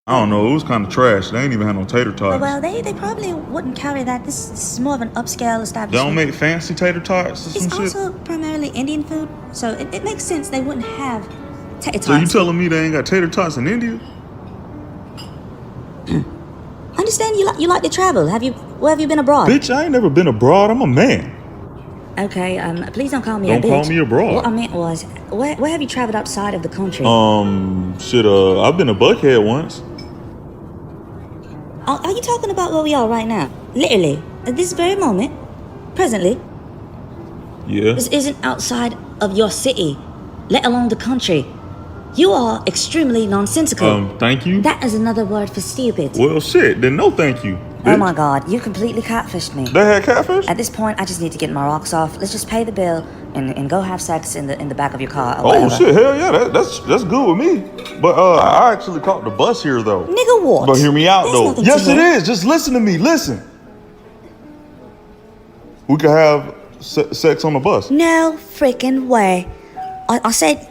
I don't know. It was kind of trash. They ain't even had no tater tots. Well, they probably wouldn't carry that. This is more of an upscale establishment. They don't make fancy tater tots or It's some shit? also primarily Indian food, so it makes sense they wouldn't have tater tots. So you telling me they ain't got tater tots in India? I understand you like to travel. Where have you been abroad? Bitch, I ain't never been abroad. I'm a man. Okay, please don't call me a bitch. Don't call me abroad. What I meant was, where have you traveled outside of the country? I've been to Buckhead once. Are you talking about where we are right now? Literally, at this very moment, presently? Yeah. This isn't outside of your city, let alone the country. You are extremely nonsensical. Thank you. That is another word for stupid. Well, shit, then no thank you. Oh my God, you completely catfished me. They had catfish? At this point, I just need to get my rocks off. Let's just pay the bill and go have sex in the back of your car or whatever. Oh shit, hell yeah, that's good with me. But I actually caught the bus here though. Nigga, what? But hear me out though. Yes, it is. is. Just listen to me. Listen. We could have sex on the bus. No freaking way. I said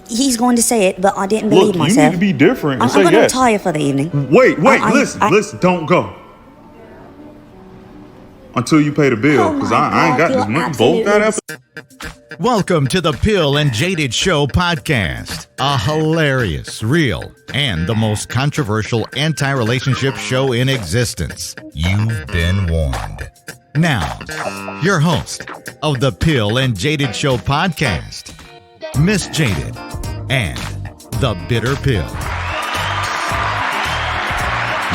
he's going to say it, but I didn't believe myself. You need to be different and say I'm going to yes. retire for the evening. Wait, listen, don't go. Until you pay the bill, because I ain't got this money. Both got after. Welcome to the Pill and Jaded Show podcast, a hilarious, real, and the most controversial anti-relationship show in existence. You've been warned. Now, your host of the Pill and Jaded Show podcast, Miss Jaded and the Bitter Pill.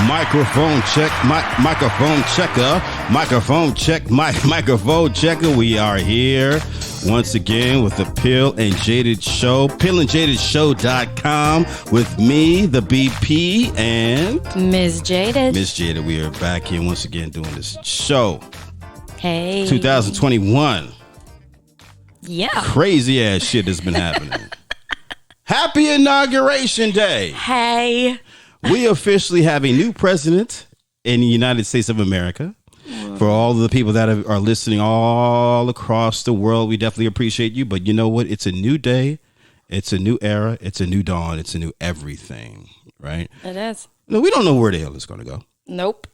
Microphone check, microphone checker, microphone check, microphone checker. We are here once again with the Pill and Jaded Show, pillandjadedshow.com with me, the BP, and Ms. Jaded. Miss Jaded, we are back here once again doing this show. Hey. 2021. Yeah. Crazy ass shit has been happening. Happy Inauguration Day. Hey. We officially have a new president in the United States of America. For all the people that are listening all across the world, we definitely appreciate you. But you know what? It's a new day. It's a new era. It's a new dawn. It's a new everything, right? It is. No, we don't know where the hell it's going to go. Nope.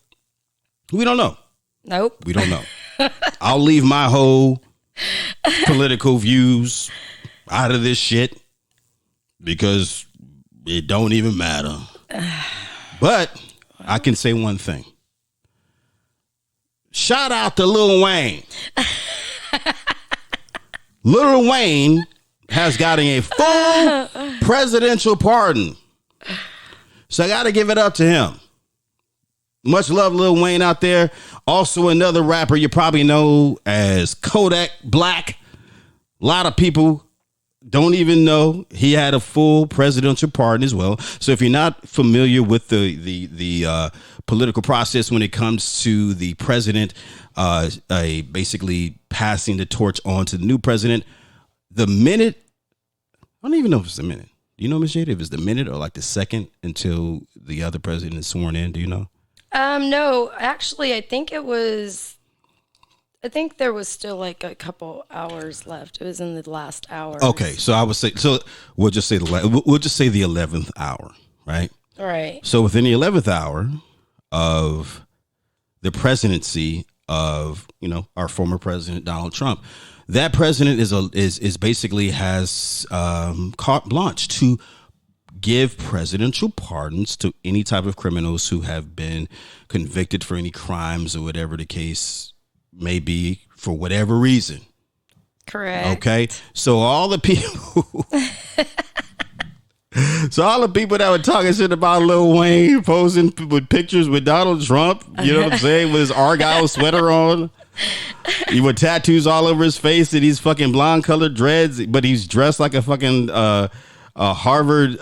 We don't know. Nope. We don't know. I'll leave my whole political views out of this shit because it don't even matter. But I can say one thing. Shout out to Lil Wayne. Lil Wayne has gotten a full presidential pardon. So I got to give it up to him. Much love, Lil Wayne out there. Also another rapper you probably know as Kodak Black. A lot of people don't even know he had a full presidential pardon as well. So if you're not familiar with the political process when it comes to the president basically passing the torch on to the new president, the minute, I don't even know if it's a minute. Do you know, Ms. Jada, if it's the minute or like the second until the other president is sworn in? Do you know? No, actually, I think there was still like a couple hours left. It was in the last hour. Okay, so I would say, so we'll just say the 11th hour, right? All right. So within the 11th hour of the presidency of, our former president Donald Trump, that president is basically has carte blanche to give presidential pardons to any type of criminals who have been convicted for any crimes or whatever the case may be for whatever reason. Correct. Okay. So all the people that were talking shit about Lil Wayne posing with pictures with Donald Trump, you know what I'm saying, with his Argyle sweater on. He with tattoos all over his face and these fucking blonde colored dreads, but he's dressed like a fucking Harvard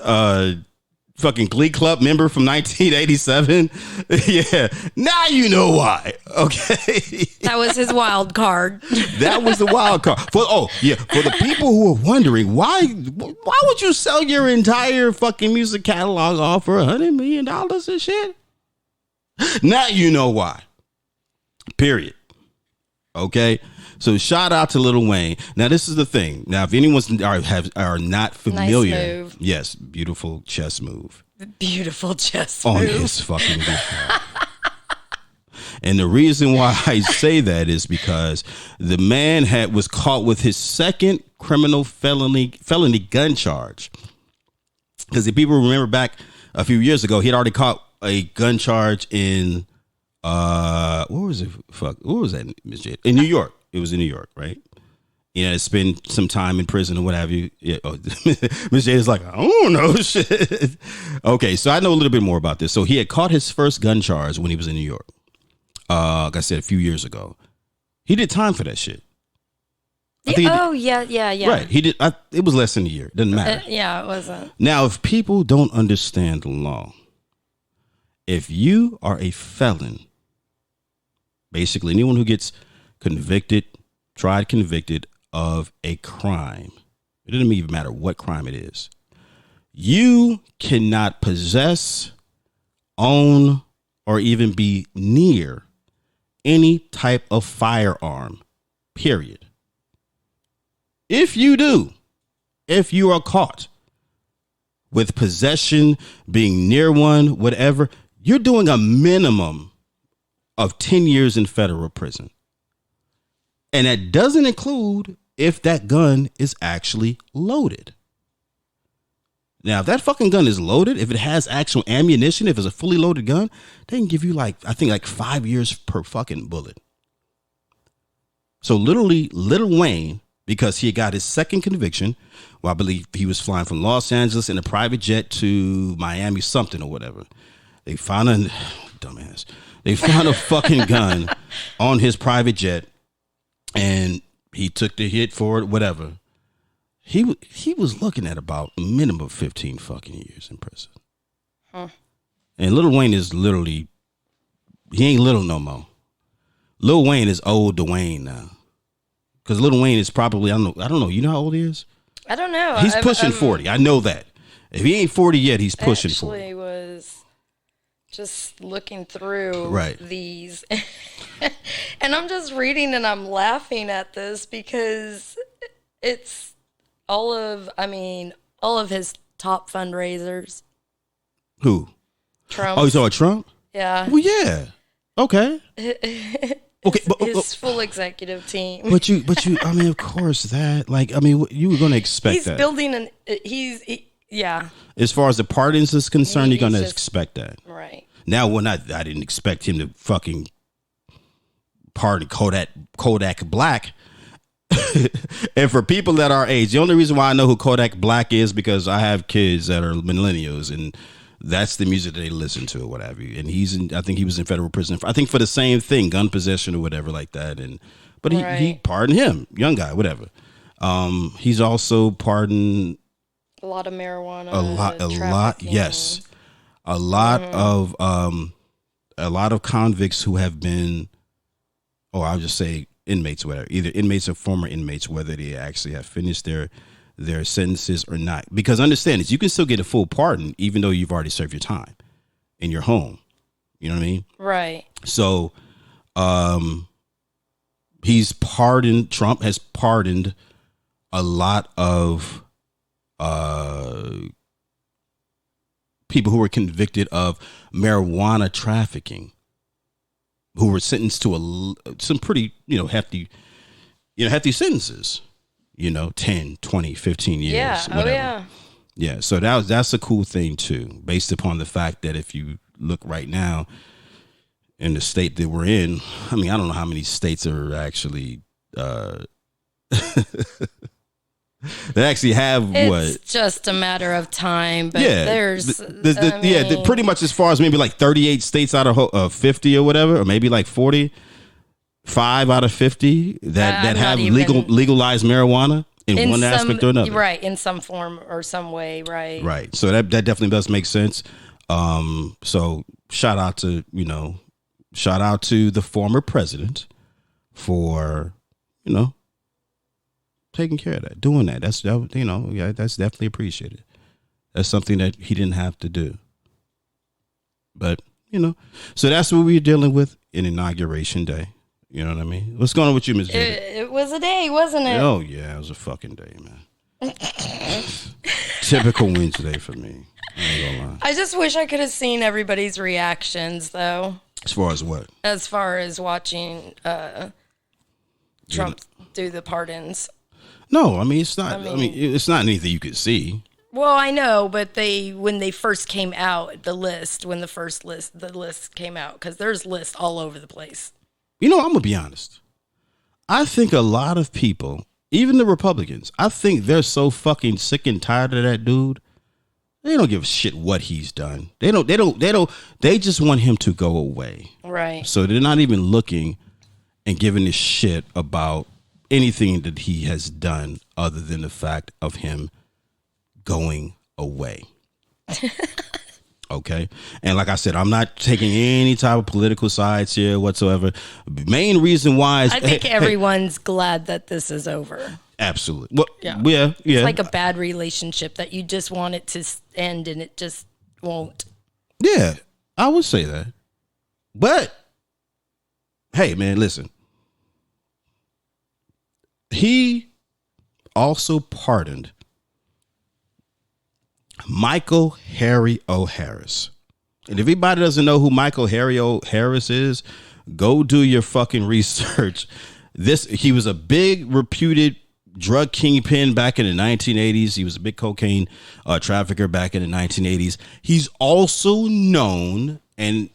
fucking Glee Club member from 1987. Yeah. Now you know why. Okay. That was his wild card. That was the wild card. For the people who are wondering why would you sell your entire fucking music catalog off for $100 million and shit? Now you know why. Period. Okay. So shout out to Lil Wayne. Now this is the thing. Now if anyone's are not familiar, Nice move. yes, beautiful chess move. beautiful chess on move. his fucking behalf. And the reason why I say that is because the man was caught with his second criminal felony gun charge. Because if people remember back a few years ago, he had already caught a gun charge in what was it? What was that? In New York. It was in New York, right? Spend some time in prison or what have you. Yeah. Oh, Miss J is like, I don't know shit. Okay, so I know a little bit more about this. So he had caught his first gun charge when he was in New York. Like I said, a few years ago. He did time for that shit. Yeah. Right. He did. It was less than a year. It doesn't matter. Yeah, it wasn't. Now, if people don't understand the law, if you are a felon, basically anyone who gets tried convicted of a crime, it doesn't even matter what crime it is, you cannot possess, own, or even be near any type of firearm, period. If you are caught with possession, being near one, whatever, you're doing a minimum of 10 years in federal prison. And that doesn't include if that gun is actually loaded. Now, if that fucking gun is loaded, if it has actual ammunition, if it's a fully loaded gun, they can give you I think 5 years per fucking bullet. So literally, Lil Wayne, because he got his second conviction, well, I believe he was flying from Los Angeles in a private jet to Miami something or whatever. They found a fucking gun on his private jet, and he took the hit for it, whatever. He was looking at about a minimum of 15 fucking years in prison. Huh. And Lil Wayne is literally, he ain't little no more. Lil Wayne is old Dwayne now. Because Lil Wayne is probably, I don't know. You know how old he is? I don't know. He's pushing 40. I know that. If he ain't 40 yet, he's pushing 40. I was just looking through these. And I'm just reading and I'm laughing at this because it's all of his top fundraisers. Who? Trump. Oh, you saw Trump? Yeah. Well, yeah. Okay. Okay, his full executive team. But you, I mean, of course that, you were going to expect that. He's building yeah. As far as the pardons is concerned, you're going to expect that. Right. Now, I didn't expect him to fucking pardon Kodak Black. And for people that are our age, the only reason why I know who Kodak Black is because I have kids that are millennials, and that's the music that they listen to or whatever. And I think he was in federal prison I think for the same thing, gun possession or whatever like that. But he pardoned him, young guy, whatever. He's also pardoned a lot of marijuana, a lot, yes, a lot of convicts who have been, or I'll just say inmates, whatever, either inmates or former inmates, whether they actually have finished their sentences or not. Because understand this, you can still get a full pardon even though you've already served your time in your home. You know what I mean? Right. So, Trump has pardoned a lot of people who were convicted of marijuana trafficking, who were sentenced to some pretty, hefty sentences, 10, 20, 15 years. Yeah. Whatever. Oh, yeah. Yeah. So that's a cool thing too, based upon the fact that if you look right now in the state that we're in, I mean, I don't know how many states are actually, they actually have it's just a matter of time, but there's pretty much as far as maybe like 38 states out of 50 or whatever, or maybe like 45 out of 50 that have legalized marijuana in one aspect or another, right? In some form or some way, right? Right. So that definitely does make sense. So shout out to the former president for taking care of that, doing that. That's definitely appreciated. That's something that he didn't have to do. But so that's what we're dealing with in Inauguration Day. You know what I mean? What's going on with you, Ms. J? It was a day, wasn't it? Oh yeah, it was a fucking day, man. Typical Wednesday for me. I ain't gonna lie. I just wish I could have seen everybody's reactions, though. As far as what? As far as watching Trump do the pardons. No, I mean it's not. I mean it's not anything you could see. Well, I know, but when they first came out, the list came out, because there's lists all over the place. You know, I'm gonna be honest. I think a lot of people, even the Republicans, I think they're so fucking sick and tired of that dude. They don't give a shit what he's done. They just want him to go away. Right. So they're not even looking and giving a shit about anything that he has done other than the fact of him going away. Okay. And like I said, I'm not taking any type of political sides here whatsoever. The main reason why is I think everyone's glad that this is over. Absolutely. Well, yeah. It's like a bad relationship that you just want it to end and it just won't. Yeah, I would say that. But hey, man, listen. He also pardoned Michael Harry O'Harris. And if anybody doesn't know who Michael Harry O'Harris is, go do your fucking research. He was a big reputed drug kingpin back in the 1980s. He was a big cocaine trafficker back in the 1980s. He's also known, and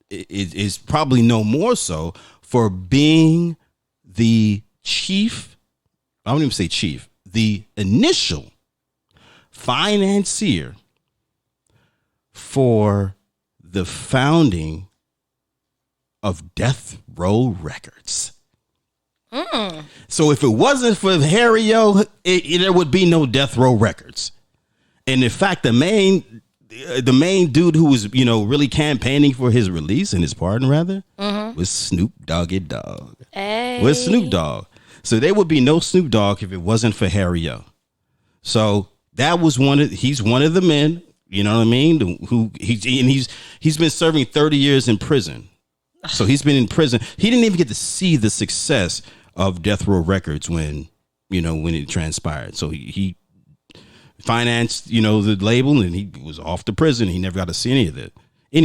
is probably no more so, for being the chief, I won't even say chief, the initial financier for the founding of Death Row Records. So if it wasn't for Harry O, there would be no Death Row Records. And in fact, the main dude who was, really campaigning for his release and his pardon, rather, was Snoop Doggy Dogg. Hey. Was Snoop Dogg. So there would be no Snoop Dogg if it wasn't for Harry O. So that was he's one of the men, you know what I mean? He's been serving 30 years in prison. So he's been in prison. He didn't even get to see the success of Death Row Records when it transpired. So he financed, the label, and he was off to prison. He never got to see any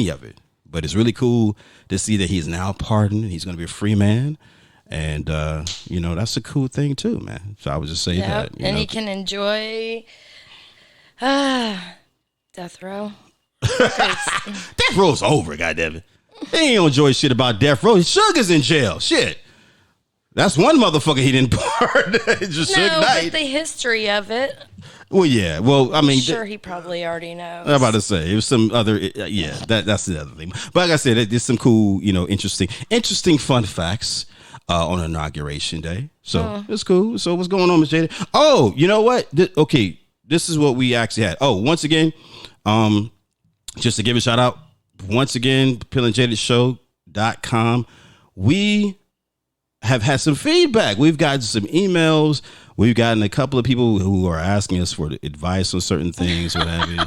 of it. But it's really cool to see that he's now pardoned. He's going to be a free man. And, that's a cool thing too, man. So I would just say that. And he can enjoy Death Row. Death Row's over, goddammit. They ain't enjoy shit about Death Row. Sugar's in jail. Shit. That's one motherfucker he didn't pardon. Just no, Suge Knight. but the history of it. Well, yeah. Well, I mean, I'm sure he probably already knows. I'm about to say it was some other. Yeah, that's the other thing. But like I said, there's some cool, interesting fun facts on Inauguration Day. So it's cool. So what's going on, Ms. Jada? Oh, you know what? Okay, this is what we actually had. Oh, once again, just to give a shout out. Once again, pillandjadedshow.com. We have had some feedback. We've gotten some emails. We've gotten a couple of people who are asking us for advice on certain things, what have you.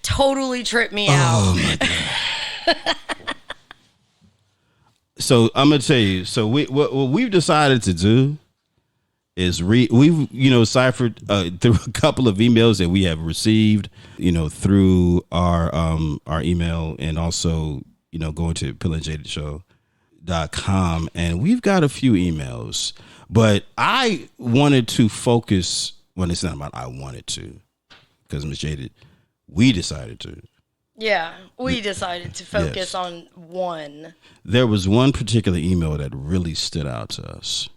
Totally tripped me out. Oh my God. So I'm gonna tell you. So what we've decided to do is we've ciphered through a couple of emails that we have received, through our email, and also going to pillandjadedshow.com, and we've got a few emails. But I wanted to focus. Well, it's not about I wanted to, because Ms. Jaded, we decided to. Yeah, we decided to focus on one. There was one particular email that really stood out to us.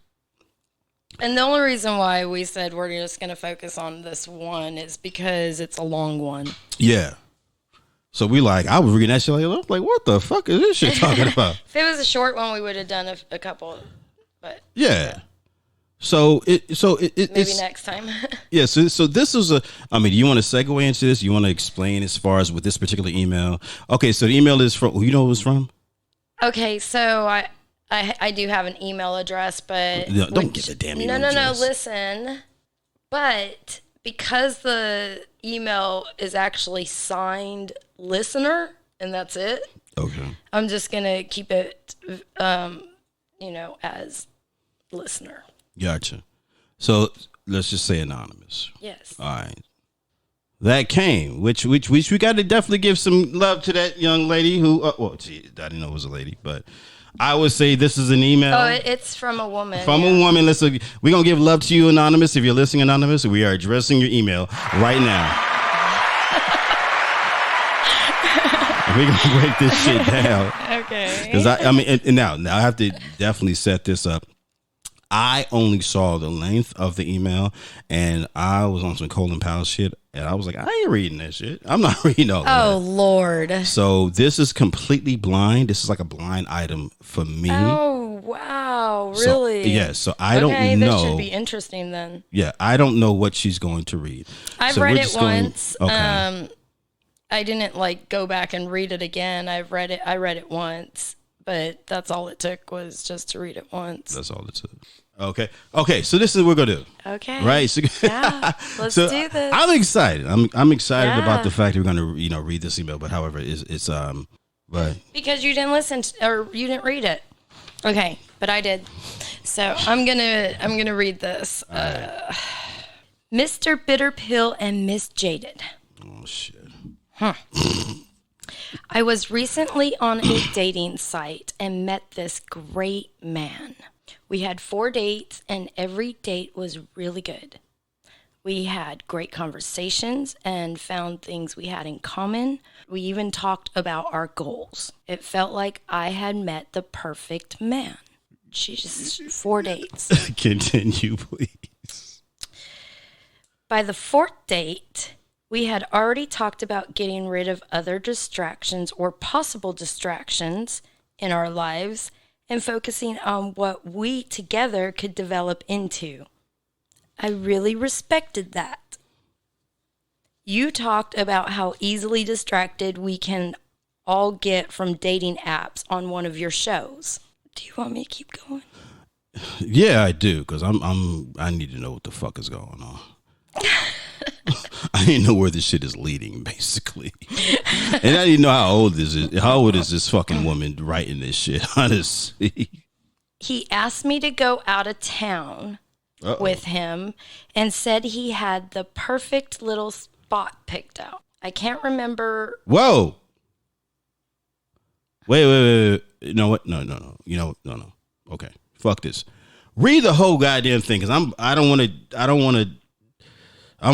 And the only reason why we said we're just going to focus on this one is because it's a long one. Yeah. So I was reading that shit like, what the fuck is this shit talking about? If it was a short one, we would have done a couple, but yeah. So it's maybe next time. Yeah. So this is do you want to segue into this? You want to explain as far as with this particular email? Okay. So the email is from, you know who it's from? Okay. So I do have an email address, but no, don't give a damn email address. No, listen. But because the email is actually signed listener, and that's it. Okay. I'm just gonna keep it, as listener. Gotcha. So let's just say anonymous. Yes. All right. That came, which we got to definitely give some love to that young lady who, I didn't know it was a lady, but I would say this is an email. Oh, it's from a woman. From a woman. Listen, we're going to give love to you, Anonymous. If you're listening, Anonymous, we are addressing your email right now. We're going to break this shit down. Okay. Because I mean, and now I have to definitely set this up. I only saw the length of the email, and I was on some Colin Powell shit, and I was like, I ain't reading that shit. I'm not reading all that. Oh, Lord. So this is completely blind. This is like a blind item for me. Oh, wow. Really? So I don't know. Okay, that should be interesting then. Yeah, I don't know what she's going to read. I've read it once. Okay. I didn't go back and read it again. I read it once, but that's all it took was just to read it once. That's all it took. Okay. So this is what we're gonna do. Okay. Right. So, yeah. Let's do this. I'm excited. I'm excited about the fact that we're gonna read this email. But however, it's but because you didn't listen or you didn't read it. Okay, but I did. So I'm gonna read this. Right. Mr. Bitter Pill and Miss Jaded. Oh shit. I was recently on a dating site and met this great man. We had 4 dates and every date was really good. We had great conversations and found things we had in common. We even talked about our goals. It felt like I had met the perfect man. Jesus, 4 dates. Continue, please. By the 4th date, we had already talked about getting rid of other distractions or possible distractions in our lives and focusing on what we together could develop into. I really respected that. You talked about how easily distracted we can all get from dating apps on one of your shows. Do you want me to keep going? Yeah, I do, because I need to know what the fuck is going on. I didn't know where this shit is leading, basically. And I didn't know how old is this fucking woman writing this shit, honestly. He asked me to go out of town with him and said he had the perfect little spot picked out. I can't remember. Whoa. Wait. You know what? No. You know, no. Okay. Fuck this. Read the whole goddamn thing, because I'm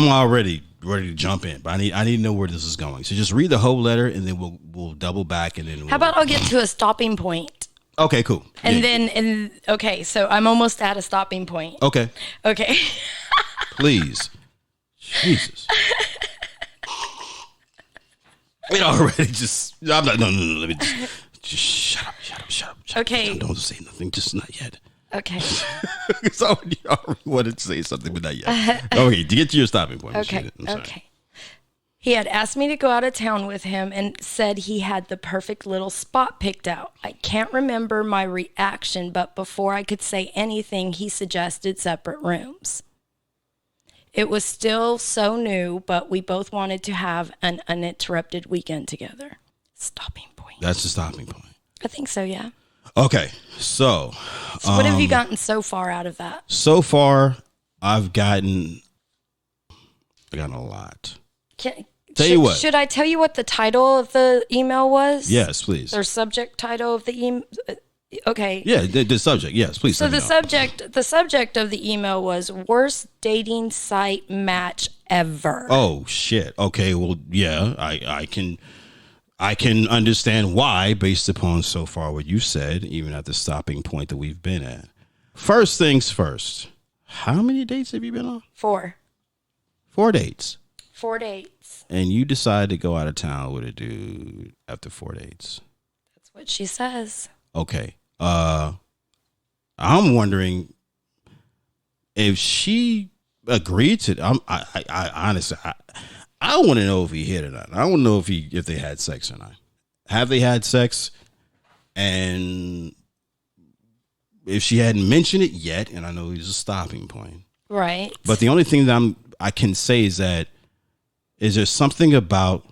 already ready to jump in, but I need to know where this is going. So just read the whole letter, and then we'll double back, and then how about I'll get to a stopping point? Okay, cool. Okay, so I'm almost at a stopping point. Okay. Please, Jesus. It already just. I'm not. No. Let me just shut up. Okay. Don't say nothing. Just not yet. Okay. So you already wanted to say something, but not yet. Okay, to get to your stopping point. Okay. He had asked me to go out of town with him and said he had the perfect little spot picked out. I can't remember my reaction, but before I could say anything, he suggested separate rooms. It was still so new, but we both wanted to have an uninterrupted weekend together. Stopping point. That's the stopping point. I think so, yeah. Okay, so what have you gotten so far out of that? So far, I've gotten a lot. Should I tell you what the title of the email was? Yes, please. Or subject title of the email? Okay. Yeah, the subject. Yes, please. So the subject of the email was worst dating site match ever. Oh shit. Okay. Well, yeah, I can understand why, based upon so far what you said, even at the stopping point that we've been at. First things first. How many dates have you been on? 4. 4 dates. 4 dates. And you decided to go out of town with a dude after 4 dates. That's what she says. Okay. I'm wondering if she agreed to. I honestly, I want to know if he hit or not. I want to know if they had sex or not. Have they had sex? And if she hadn't mentioned it yet, and I know it's a stopping point, right? But the only thing that I can say is that is there something about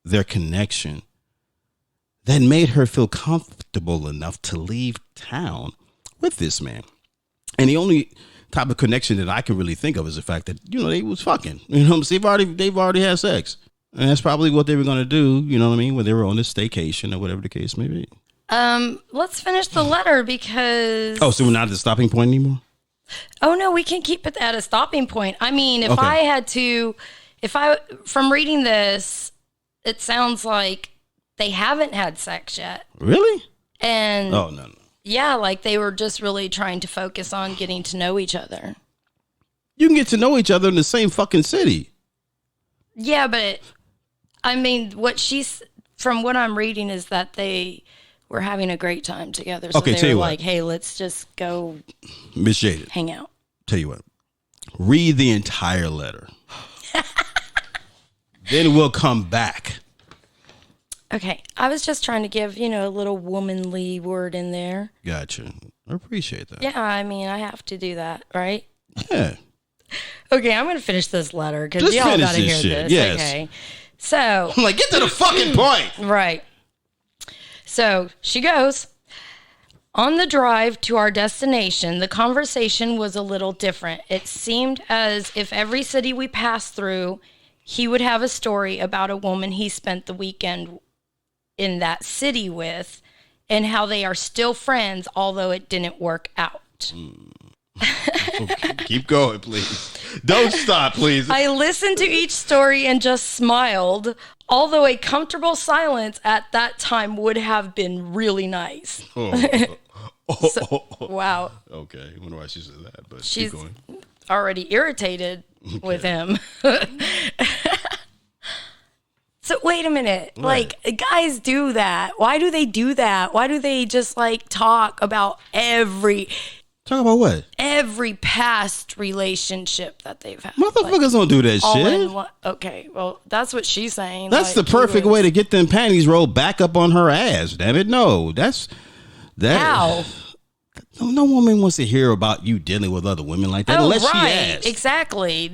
their connection that made her feel comfortable enough to leave town with this man. And the only type of connection that I can really think of is the fact that, they was fucking. You know what I'm saying? They've already had sex. And that's probably what they were going to do, you know what I mean, when they were on this staycation or whatever the case may be. Let's finish the letter because... Oh, so we're not at the stopping point anymore? Oh, no, we can keep it at a stopping point. I mean, from reading this, it sounds like they haven't had sex yet. Really? And... Oh, no. Yeah, like they were just really trying to focus on getting to know each other. You can get to know each other in the same fucking city. Yeah, but I mean, from what I'm reading is that they were having a great time together. So they were like, hey, let's just go Miss Jaded, hang out. Tell you what, read the entire letter. Then we'll come back. Okay, I was just trying to give, a little womanly word in there. Gotcha. I appreciate that. Yeah, I mean, I have to do that, right? Yeah. Okay, I'm going to finish this letter because y'all got to hear this. Yes. Okay, so... I'm like, get to the fucking point. Right. So she goes, on the drive to our destination, the conversation was a little different. It seemed as if every city we passed through, he would have a story about a woman he spent the weekend in that city with and how they are still friends, although it didn't work out. Okay, keep going, please. Don't stop, please. I listened to each story and just smiled, although a comfortable silence at that time would have been really nice. Wow. Okay, I wonder why she said that, but she's keep going. Already irritated with him. So wait a minute. Right. Like, guys do that. Why do they do that? Why do they just talk about Talk about what? every past relationship that they've had? Motherfuckers don't do that all shit. in one. Okay, well, that's what she's saying. That's the perfect way to get them panties rolled back up on her ass. Damn it, no. That. How? No woman wants to hear about you dealing with other women like that unless she asks. Exactly.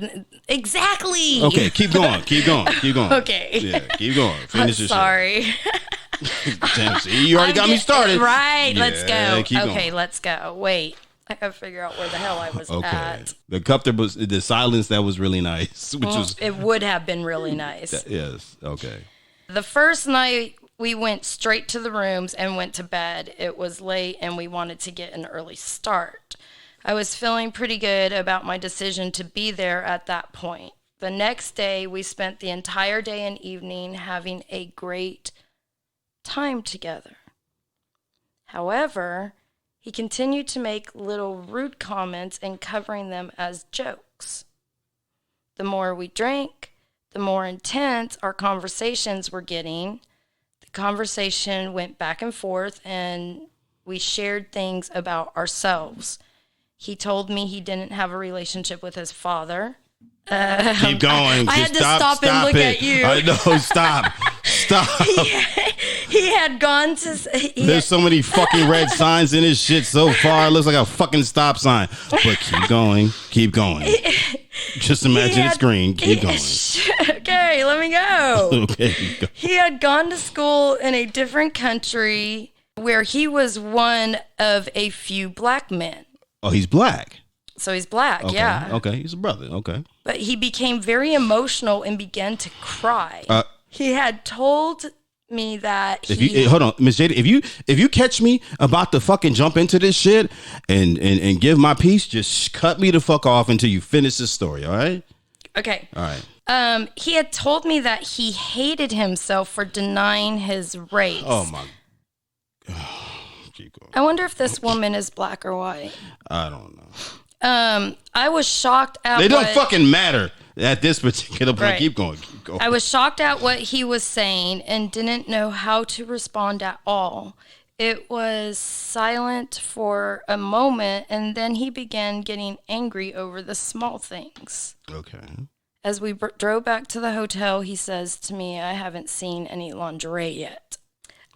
Okay, keep going. Okay. Yeah, keep going. Finish your Sorry. shit. Damn, see, you already got me started. Right, let's Yeah, go. keep Okay, going. let's go. Wait, I gotta figure out where the hell I was at. The comfortable, the silence that was really nice, which was It would have been really nice. yes. Okay. The first night, we went straight to the rooms and went to bed. It was late and we wanted to get an early start. I was feeling pretty good about my decision to be there at that point. The next day, we spent the entire day and evening having a great time together. However, he continued to make little rude comments and covering them as jokes. The more we drank, the more intense our conversations were getting. The conversation went back and forth, and we shared things about ourselves. He told me he didn't have a relationship with his father. Keep going. I had to stop and look at you. I know. Stop. He had gone to... There's so many fucking red signs in this shit so far. It looks like a fucking stop sign. But keep going. Just imagine it's green. Keep going. Okay, let me go. Okay. Go. He had gone to school in a different country where he was one of a few black men. Oh, he's black. So he's black, Okay. yeah. Okay, he's a brother. Okay. But he became very emotional and began to cry. He had told me that hold on, Miss Jada, if you catch me about to fucking jump into this shit and give my piece, just cut me the fuck off until you finish this story, all right? Okay. All right. He had told me that he hated himself for denying his race. Oh my. Keep going. I wonder if this woman is black or white. I don't know. I was shocked at They don't fucking matter at this particular point. Right. Keep going. I was shocked at what he was saying and didn't know how to respond at all. It was silent for a moment, and then he began getting angry over the small things. Okay. As we drove back to the hotel, he says to me, I haven't seen any lingerie yet.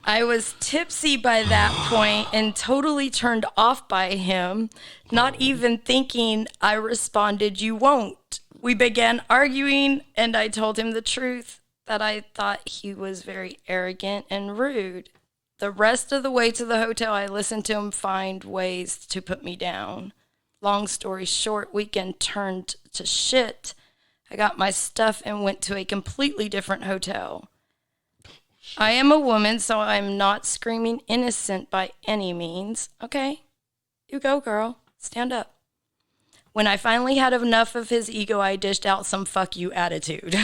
I was tipsy by that point and totally turned off by him, not even thinking. I responded, you won't. We began arguing, and I told him the truth, that I thought he was very arrogant and rude. The rest of the way to the hotel, I listened to him find ways to put me down. Long story short, weekend turned to shit. I got my stuff and went to a completely different hotel. I am a woman, so I'm not screaming innocent by any means. Okay, you go, girl. Stand up. When I finally had enough of his ego, I dished out some fuck you attitude.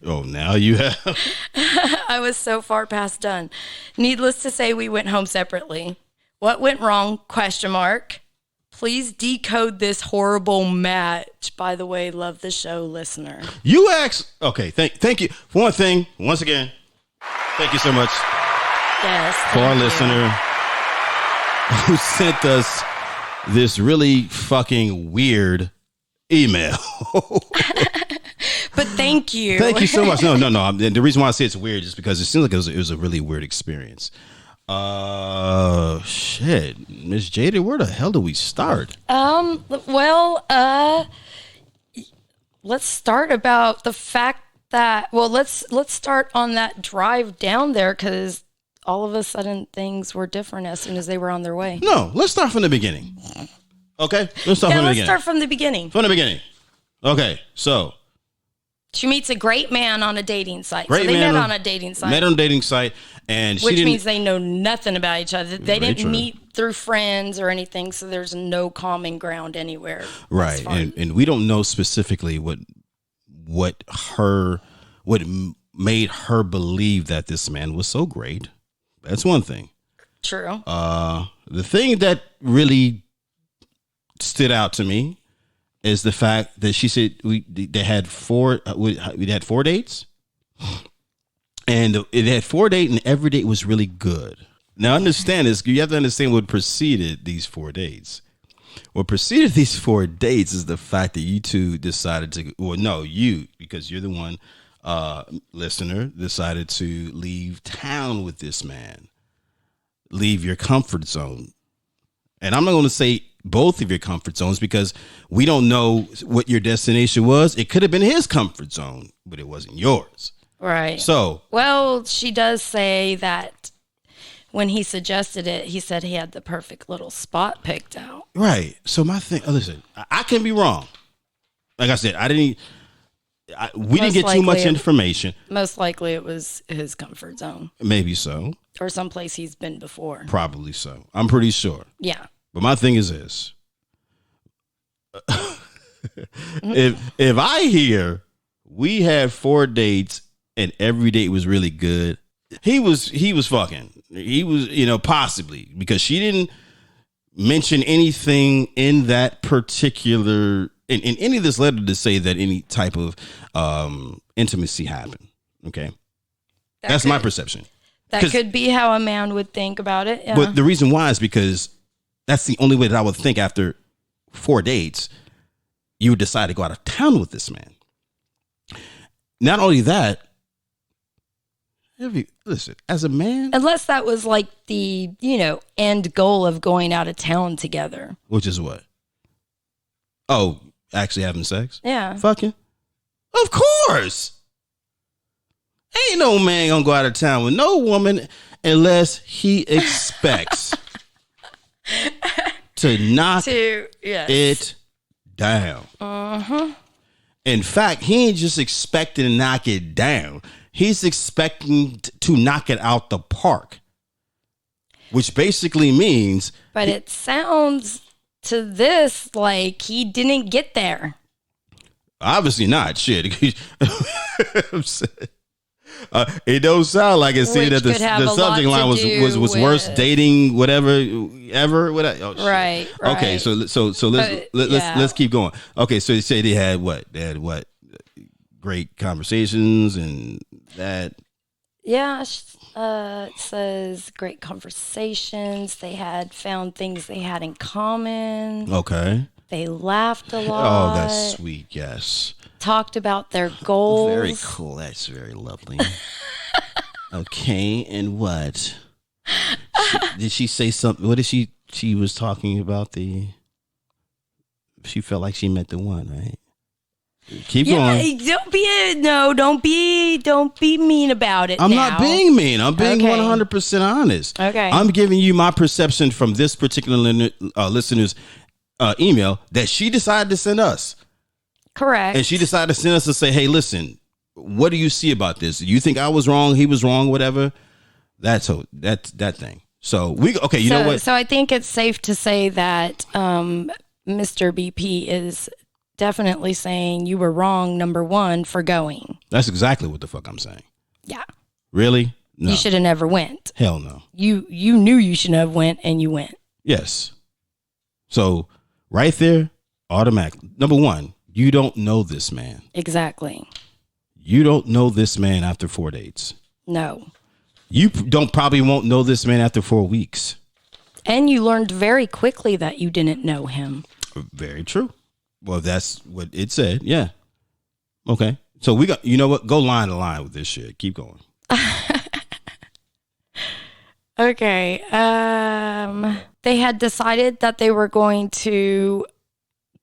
Oh, now you have. I was so far past done. Needless to say, we went home separately. What went wrong? ? Please decode this horrible match. By the way, love the show, listener. You asked. Okay, thank you. For one thing, once again, thank you so much. Yes. For our listener who sent us this really fucking weird email. But thank you. Thank you so much. No. The reason why I say it's weird is because it seems like it was a really weird experience. Shit. Miss Jada, where the hell do we start? Let's start about the fact that, let's start on that drive down there, because all of a sudden things were different as soon as they were on their way. No, let's start from the beginning. Okay? Let's start from the beginning. Start from the beginning. From the beginning. Okay, so. She meets a great man on a dating site. They met on a dating site. Met on a dating site, and which means they know nothing about each other. They didn't meet through friends or anything, so there's no common ground anywhere. Right, and we don't know specifically what made her believe that this man was so great. That's one thing. True. The thing that really stood out to me is the fact that she said we had 4 dates, and it had 4 dates, and every date was really good. Now understand this. You have to understand what preceded these 4 dates. What preceded these 4 dates is the fact that you two decided to, because you're the one listener, decided to leave town with this man, leave your comfort zone. And I'm not going to say both of your comfort zones because we don't know what your destination was. It could have been his comfort zone, but it wasn't yours. Right. So, well, she does say that when he suggested it, he said he had the perfect little spot picked out. Right. So my thing, listen, I can be wrong. Like I said, we didn't get too much information. Most likely it was his comfort zone. Maybe so. Or someplace he's been before. Probably so. I'm pretty sure. Yeah. But my thing is this. If I hear we had 4 dates and every date was really good, he was fucking. He was, possibly, because she didn't mention anything in that particular in any of this letter to say that any type of intimacy happened. Okay. That's my perception. That could be how a man would think about it. Yeah. But the reason why is because that's the only way that I would think after 4 dates, you would decide to go out of town with this man. Not only that, listen, as a man. Unless that was like the, end goal of going out of town together. Which is what? Oh, actually having sex? Yeah. Fucking? Of course. Ain't no man gonna go out of town with no woman unless he expects to knock it down. Uh-huh. In fact, he ain't just expecting to knock it down. He's expecting to knock it out the park. Which basically means... But it sounds to this like he didn't get there. Obviously not. Shit. It don't sound like it. Seeing that the subject line was worst dating whatever ever. Oh, right. Okay, so let's keep going. Okay, so you say they had what? Great conversations and that. Yeah, it says great conversations. They had found things they had in common. Okay. They laughed a lot. Oh, that's sweet. Yes. Talked about their goals. Very cool. That's very lovely. Okay, and what? Did she say something? What did she was talking about she felt like she met the one, right? Keep going. Don't be mean about it. I'm not being mean. I'm being 100% honest. Okay. I'm giving you my perception from this particular listener's email that she decided to send us. Correct. And she decided to send us to say, hey, listen, what do you see about this? Do you think I was wrong? He was wrong, whatever. That thing. So you know what? So I think it's safe to say that Mr. BP is definitely saying you were wrong, number one, for going. That's exactly what the fuck I'm saying. Yeah. Really? No. You should have never went. Hell no. You knew you shouldn't have went, and you went. Yes. So right there, automatic. Number one, you don't know this man. Exactly. You don't know this man after 4 dates. No. You probably won't know this man after 4 weeks. And you learned very quickly that you didn't know him. Very true. Well, that's what it said. Yeah. Okay. So we got, you know what? Go line to line with this shit. Keep going. Okay. They had decided that they were going to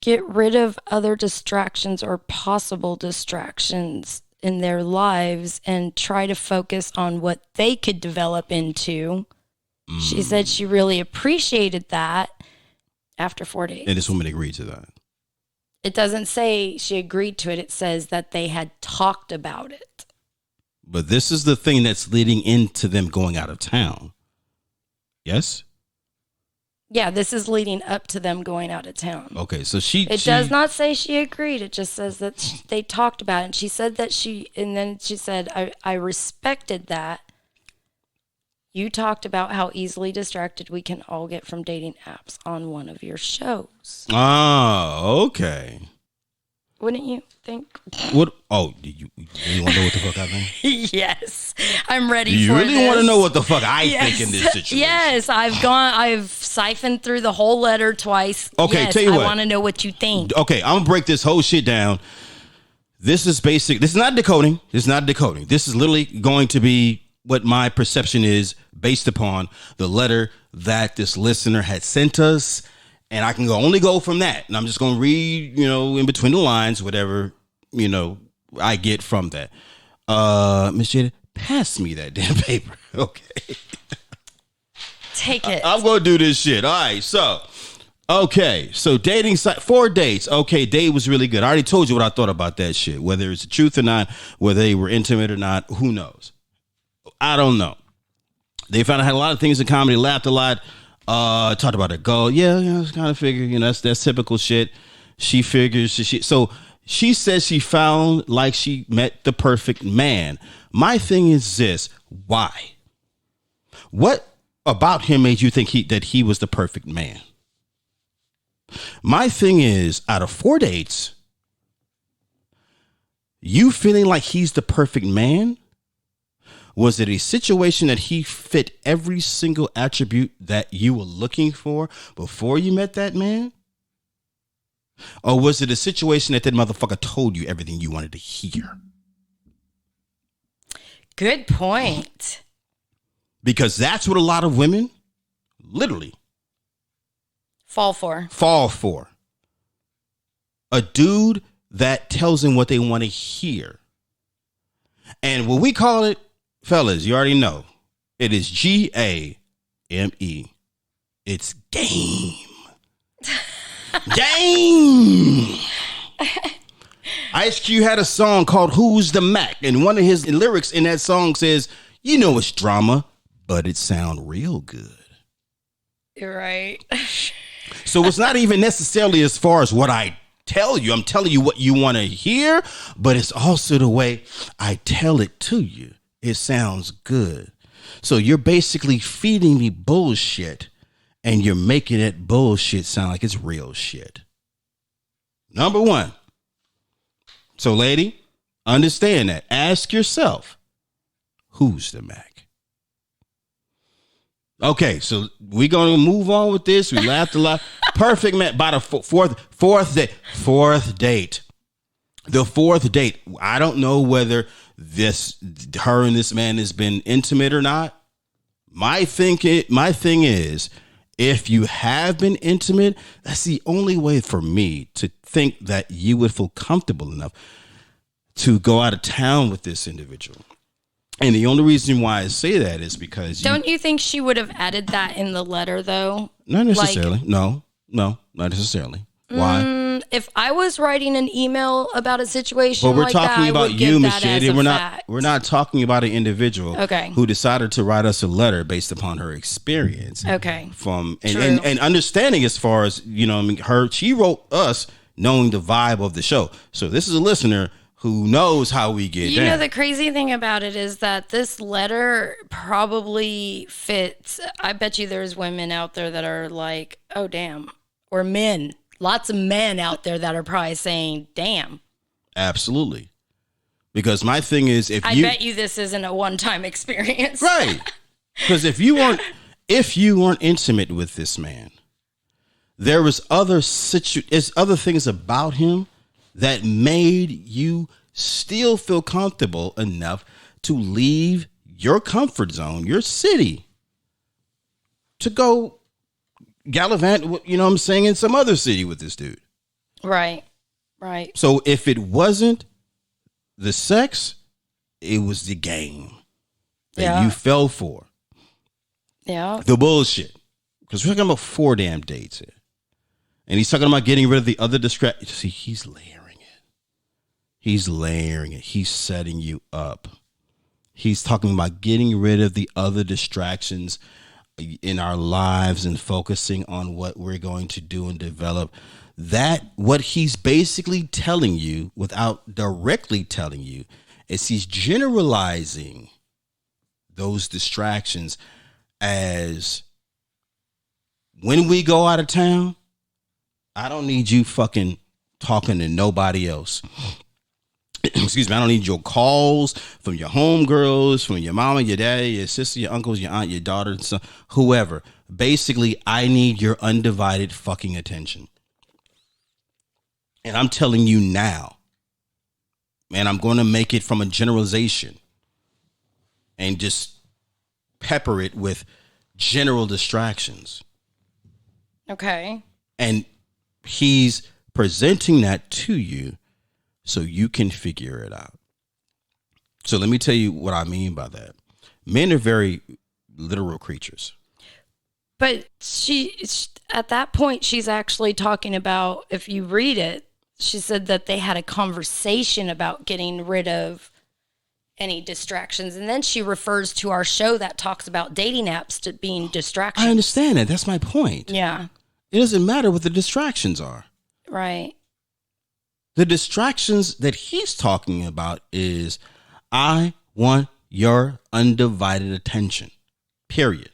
get rid of other distractions or possible distractions in their lives and try to focus on what they could develop into. She said she really appreciated that after 4 days. And this woman agreed to that. It doesn't say she agreed to it. It says that they had talked about it. But this is the thing that's leading into them going out of town. Yes? Yeah, this is leading up to them going out of town. Okay, so It does not say she agreed. It just says that they talked about it. And she said that and then she said, I respected that. You talked about how easily distracted we can all get from dating apps on one of your shows. Oh, okay. Wouldn't you think? What? Oh, you want to know what the fuck I think? Yes, I'm ready you for really this. want to know what the fuck I think in this situation? Yes, I've siphoned through the whole letter twice. Okay, yes, tell you what. I want to know what you think. Okay, I'm gonna break this whole shit down. This is basic. This is not decoding. This is literally going to be what my perception is based upon the letter that this listener had sent us. And I can only go from that. And I'm just going to read, in between the lines, whatever, I get from that. Miss Jada, pass me that damn paper. Okay. Take it. I'm going to do this shit. All right. So dating site, 4 dates. Okay. Date was really good. I already told you what I thought about that shit. Whether it's the truth or not, whether they were intimate or not, who knows? I don't know. They found I had a lot of things in comedy, laughed a lot. Talked about a goal. Yeah, I was kind of figuring, that's typical shit. She figures so she says she found like she met the perfect man. My thing is this: why? What about him made you think that he was the perfect man? My thing is, out of 4 dates, you feeling like he's the perfect man? Was it a situation that he fit every single attribute that you were looking for before you met that man? Or was it a situation that motherfucker told you everything you wanted to hear? Good point. Because that's what a lot of women literally fall for. A dude that tells them what they want to hear. And what we call it, fellas, you already know. It is GAME. It's game. Game. Ice Cube had a song called Who's the Mac? And one of his lyrics in that song says, it's drama, but it sound real good. You're right. So it's not even necessarily as far as what I tell you. I'm telling you what you want to hear, but it's also the way I tell it to you. It sounds good. So you're basically feeding me bullshit and you're making that bullshit sound like it's real shit. Number one. So lady, understand that. Ask yourself, who's the Mac? Okay, so we're going to move on with this. We laughed a lot. Perfect man. By the fourth date. The fourth date. I don't know whether her and this man has been intimate or not. My thing is If you have been intimate, that's the only way for me to think that you would feel comfortable enough to go out of town with this individual. And the only reason why I say that is because don't you think she would have added that in the letter, though? Not necessarily. No, not necessarily. Why? If I was writing an email about a situation, but we're like talking that, about you, Machete. We're not talking about an individual who decided to write us a letter based upon her experience. Okay. And understanding as far as, she wrote us knowing the vibe of the show. So this is a listener who knows how we get down. You know, the crazy thing about it is that this letter probably fits. I bet you there's women out there that are like, oh, damn. Or men. Lots of men out there that are probably saying, damn. Absolutely. Because my thing is, I bet you this isn't a one-time experience. Right. Because if you weren't intimate with this man, there was other things about him that made you still feel comfortable enough to leave your comfort zone, your city, to go gallivant, in some other city with this dude. Right. So if it wasn't the sex, it was the game that you fell for. Yeah. The bullshit. Because we're talking about 4 damn dates here. And he's talking about getting rid of the other distractions. See, he's layering it. He's setting you up. He's talking about getting rid of the other distractions in our lives and focusing on what we're going to do and develop. That what he's basically telling you without directly telling you is he's generalizing those distractions as when we go out of town, I don't need you fucking talking to nobody else. Excuse me, I don't need your calls from your homegirls, from your mama, your daddy, your sister, your uncles, your aunt, your daughter, son, whoever. Basically, I need your undivided fucking attention. And I'm telling you now, man, I'm going to make it from a generalization and just pepper it with general distractions. Okay. And he's presenting that to you so you can figure it out. So let me tell you what I mean by that. Men are very literal creatures. But she at that point, she's actually talking about, if you read it, she said that they had a conversation about getting rid of any distractions. And then she refers to our show that talks about dating apps to being distractions. I understand that. That's my point. Yeah. It doesn't matter what the distractions are. Right. The distractions that he's talking about is, I want your undivided attention, period.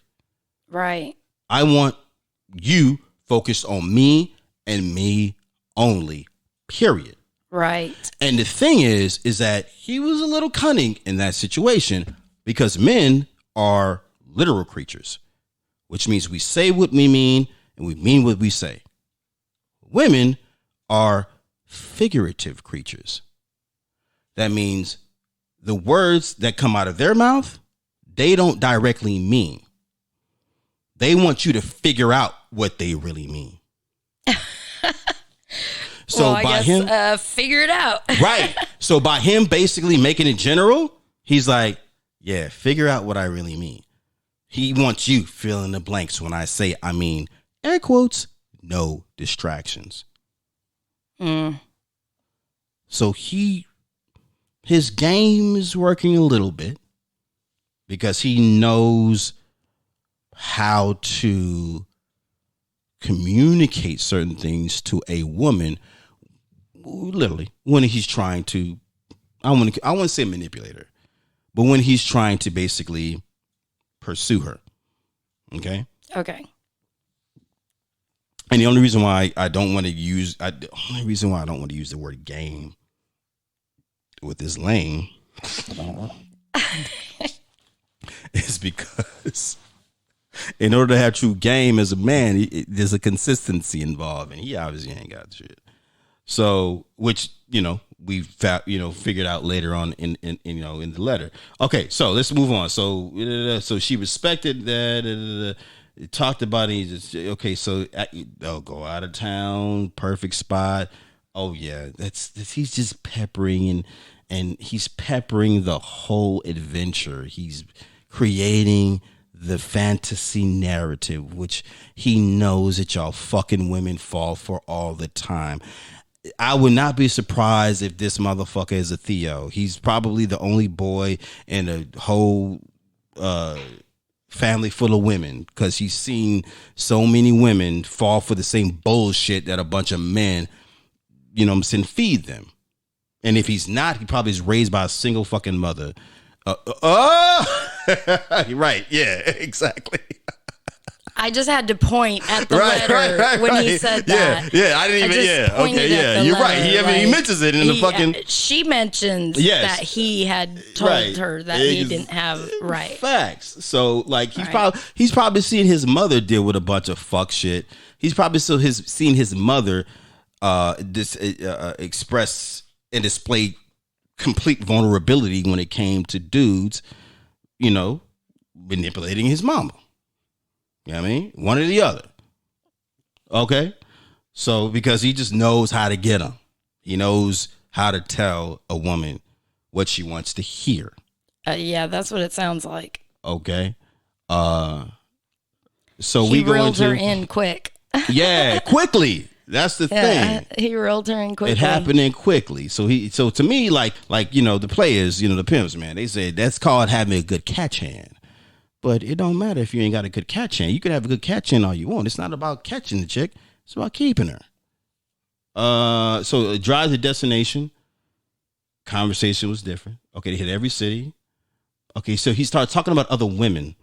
Right. I want you focused on me and me only, period. Right. And the thing is that he was a little cunning in that situation because men are literal creatures, which means we say what we mean and we mean what we say. Women are figurative creatures. That means the words that come out of their mouth, they don't directly mean. They want you to figure out what they really mean. So well, I guess, figure it out. Right. So by him basically making it general, he's like, yeah, figure out what I really mean. He wants you fill in the blanks when I say, I mean, air quotes, no distractions. So his game is working a little bit because he knows how to communicate certain things to a woman, literally, when he's trying to, I want to say manipulate her, but when he's trying to basically pursue her. Okay? Okay. And the only reason why I don't want to use the word game with this lane is because in order to have true game as a man, there's a consistency involved, and he obviously ain't got shit. So, which we figured out later on in the letter. Okay, so let's move on. So she respected that. It talked about it. Just, okay, so they'll go out of town, perfect spot. Oh yeah, that's he's just peppering and he's peppering the whole adventure. He's creating the fantasy narrative, which he knows that y'all fucking women fall for all the time. I would not be surprised if this motherfucker is a Theo. He's probably the only boy in a whole family full of women because he's seen so many women fall for the same bullshit that a bunch of men, you know what I'm saying, feed them. And if he's not, he probably is raised by a single fucking mother. Right. Yeah, exactly. I just had to point at the letter when he said that. Yeah, I didn't even, okay, yeah, you're right. He mentions it in the fucking. She mentions that he had told her that he didn't have, facts. So, like, he's probably seen his mother deal with a bunch of fuck shit. He's probably seen his mother express and display complete vulnerability when it came to dudes, you know, manipulating his mama. You know what I mean? One or the other. Okay? So, because he just knows how to get them. He knows how to tell a woman what she wants to hear. Yeah, that's what it sounds like. Okay. So he reeled her in quick. Yeah, quickly. That's the thing. He reeled her in quickly. It happened in quickly. So to me, like, you know, the players, you know, the pimps, man, they say that's called having a good catch hand. But it don't matter if you ain't got a good catch hand. You can have a good catch hand all you want. It's not about catching the chick. It's about keeping her. So it drives the destination. Conversation was different. Okay, they hit every city. Okay, so he started talking about other women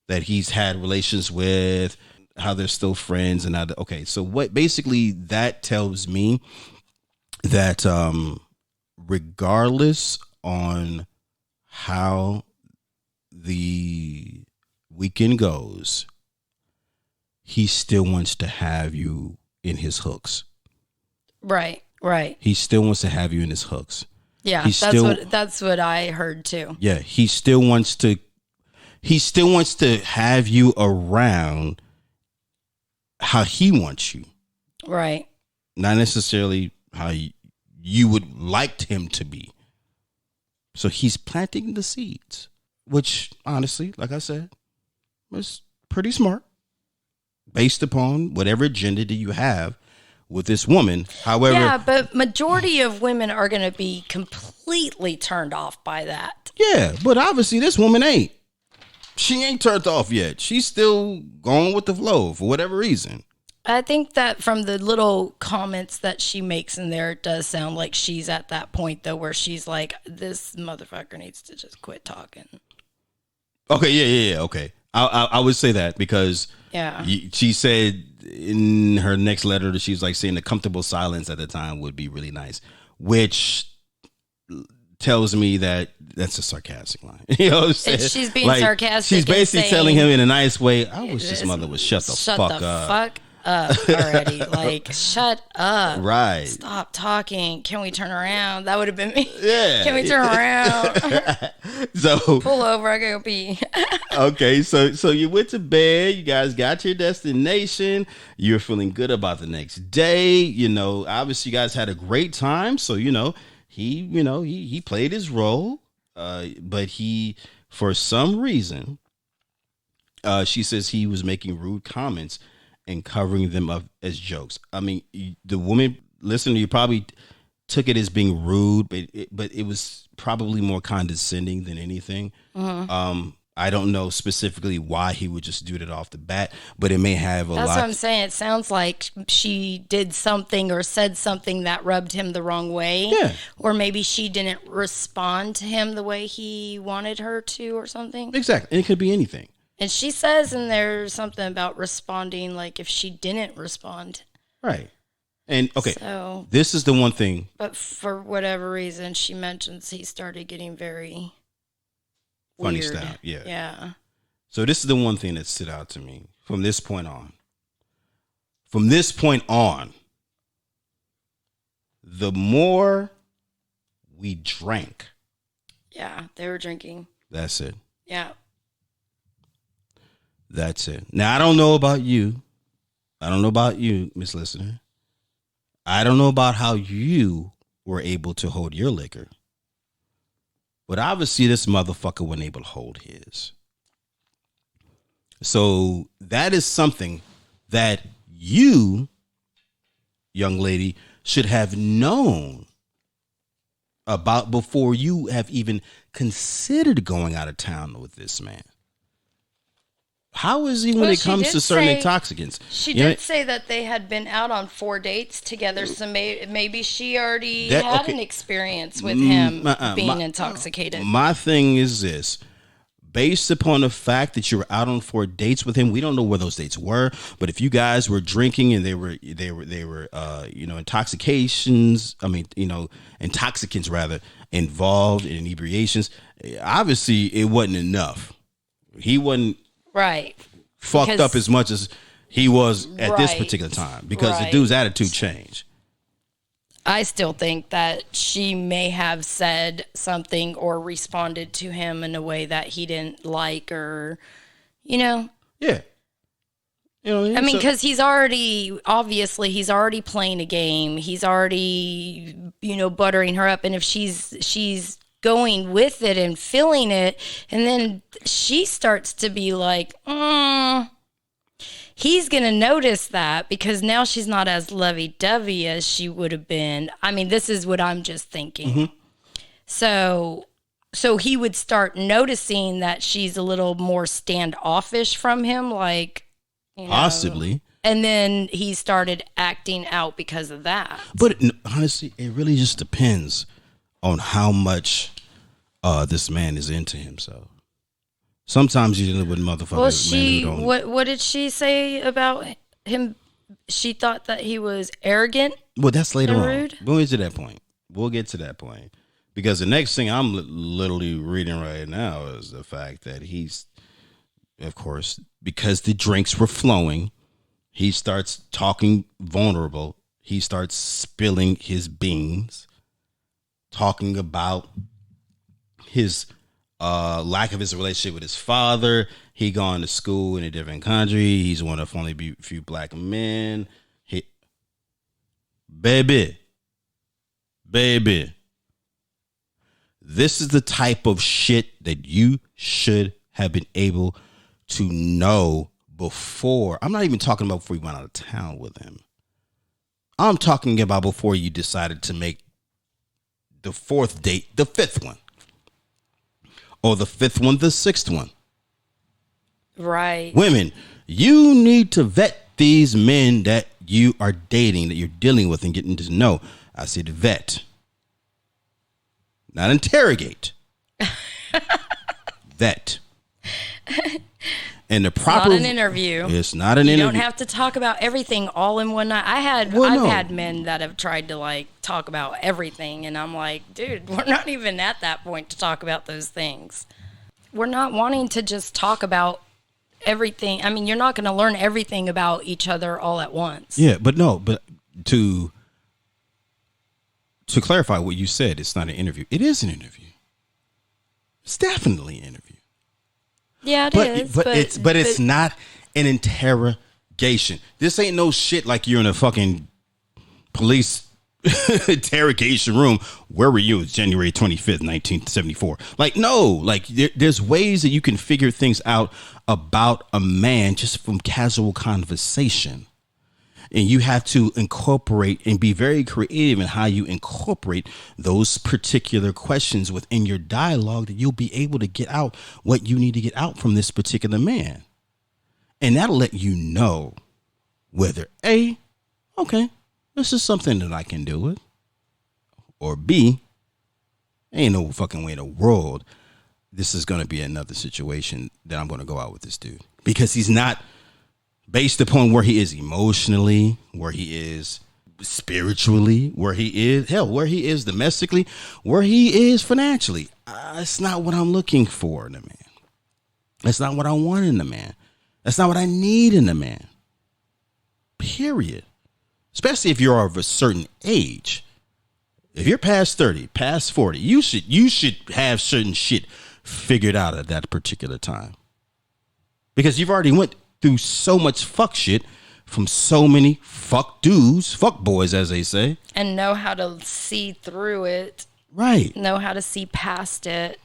that he's had relations with, how they're still friends, and okay. So what basically that tells me that regardless on how the weekend goes, he still wants to have you in his hooks. Right. He still wants to have you in his hooks. Yeah, that's what I heard too. Yeah, he still wants to have you around how he wants you. Right. Not necessarily how you would like him to be. So he's planting the seeds, which honestly, like I said, was pretty smart based upon whatever agenda that you have with this woman. However, yeah, but majority of women are going to be completely turned off by that. Yeah, but obviously this woman ain't. She ain't turned off yet. She's still going with the flow for whatever reason. I think that from the little comments that she makes in there, it does sound like she's at that point, though, where she's like, this motherfucker needs to just quit talking. Okay, yeah, okay. I would say that because she said in her next letter that she was like saying the comfortable silence at the time would be really nice, which tells me that that's a sarcastic line. You know what I'm saying? She's being sarcastic. She's basically telling him in a nice way, I wish this mother would shut the fuck up already. Like, shut up. Right. Stop talking. Can we turn around? That would have been me. Yeah. Can we turn around? So pull over. I gotta go pee. Okay, so you went to bed. You guys got your destination. You're feeling good about the next day. You know, obviously you guys had a great time. So, he played his role. But he, for some reason, she says he was making rude comments and covering them up as jokes. I mean, the woman listening, you probably took it as being rude, but it was probably more condescending than anything. Mm-hmm. I don't know specifically why he would just do that off the bat, but it may have a lot. That's what I'm saying. It sounds like she did something or said something that rubbed him the wrong way. Yeah. Or maybe she didn't respond to him the way he wanted her to or something. Exactly. And it could be anything. And she says in there something about responding, like if she didn't respond. Right. And okay, so, this is the one thing. But for whatever reason, she mentions he started getting very funny weird. Style. Yeah. Yeah. So this is the one thing that stood out to me from this point on. From this point on, the more we drank. Yeah, they were drinking. That's it. Yeah. That's it. Now, I don't know about you. I don't know about you, Miss Listener. I don't know about how you were able to hold your liquor. But obviously, this motherfucker wasn't able to hold his. So that is something that you, young lady, should have known about before you have even considered going out of town with this man. How is he when it comes to certain intoxicants? She did say that they had been out on 4 dates together, so maybe she already had an experience with him being intoxicated. My thing is this. Based upon the fact that you were out on 4 dates with him, we don't know where those dates were. But if you guys were drinking and they were intoxicants rather involved in inebriations, obviously it wasn't enough. He wasn't fucked up as much as he was at this particular time because the dude's attitude changed. I still think that she may have said something or responded to him in a way that he didn't like, or, Yeah. I mean, because he's already playing a game. He's already, buttering her up. And if she's going with it and feeling it, and then she starts to be like, he's going to notice that because now she's not as lovey-dovey as she would have been. I mean, this is what I'm just thinking. Mm-hmm. So he would start noticing that she's a little more standoffish from him, like, possibly. And then he started acting out because of that. But honestly, it really just depends on how much this man is into himself. Sometimes you're dealing with motherfuckers. What did she say about him? She thought that he was arrogant. Well, that's later on. Rude. We'll get to that point. Because the next thing I'm literally reading right now is the fact that he's, of course, because the drinks were flowing, he starts talking vulnerable. He starts spilling his beans, talking about his lack of his relationship with his father. He gone to school in a different country. He's one of only few black men. Baby, this is the type of shit that you should have been able to know before. I'm not even talking about before you went out of town with him. I'm talking about before you decided to make the 4th date the 5th one. Or the 5th one, the 6th one. Right. Women, you need to vet these men that you are dating, that you're dealing with and getting to know. I said vet. Not interrogate. Vet. And the proper. It's not an interview. It's not an interview. You don't have to talk about everything all in one night. I've had men that have tried to talk about everything, and I'm like, dude, we're not even at that point to talk about those things. We're not wanting to just talk about everything. I mean, you're not going to learn everything about each other all at once. Yeah, but to clarify what you said, it's not an interview. It is an interview. It's definitely an interview. Yeah, it is. But it's not an interrogation. This ain't no shit like you're in a fucking police interrogation room. Where were you? It's January 25th, 1974. There's ways that you can figure things out about a man just from casual conversation. And you have to incorporate and be very creative in how you incorporate those particular questions within your dialogue that you'll be able to get out what you need to get out from this particular man. And that'll let you know whether A, okay, this is something that I can do with, or B, ain't no fucking way in the world this is going to be another situation that I'm going to go out with this dude. Because he's not, based upon where he is emotionally, where he is spiritually, where he is domestically, where he is financially. It's not what I'm looking for in a man. That's not what I want in a man. That's not what I need in a man. Period. Especially if you're of a certain age. If you're past 30, past 40, you should have certain shit figured out at that particular time. Because you've already went through so much fuck shit from so many fuck dudes, fuck boys, as they say. And know how to see through it. Right. Know how to see past it.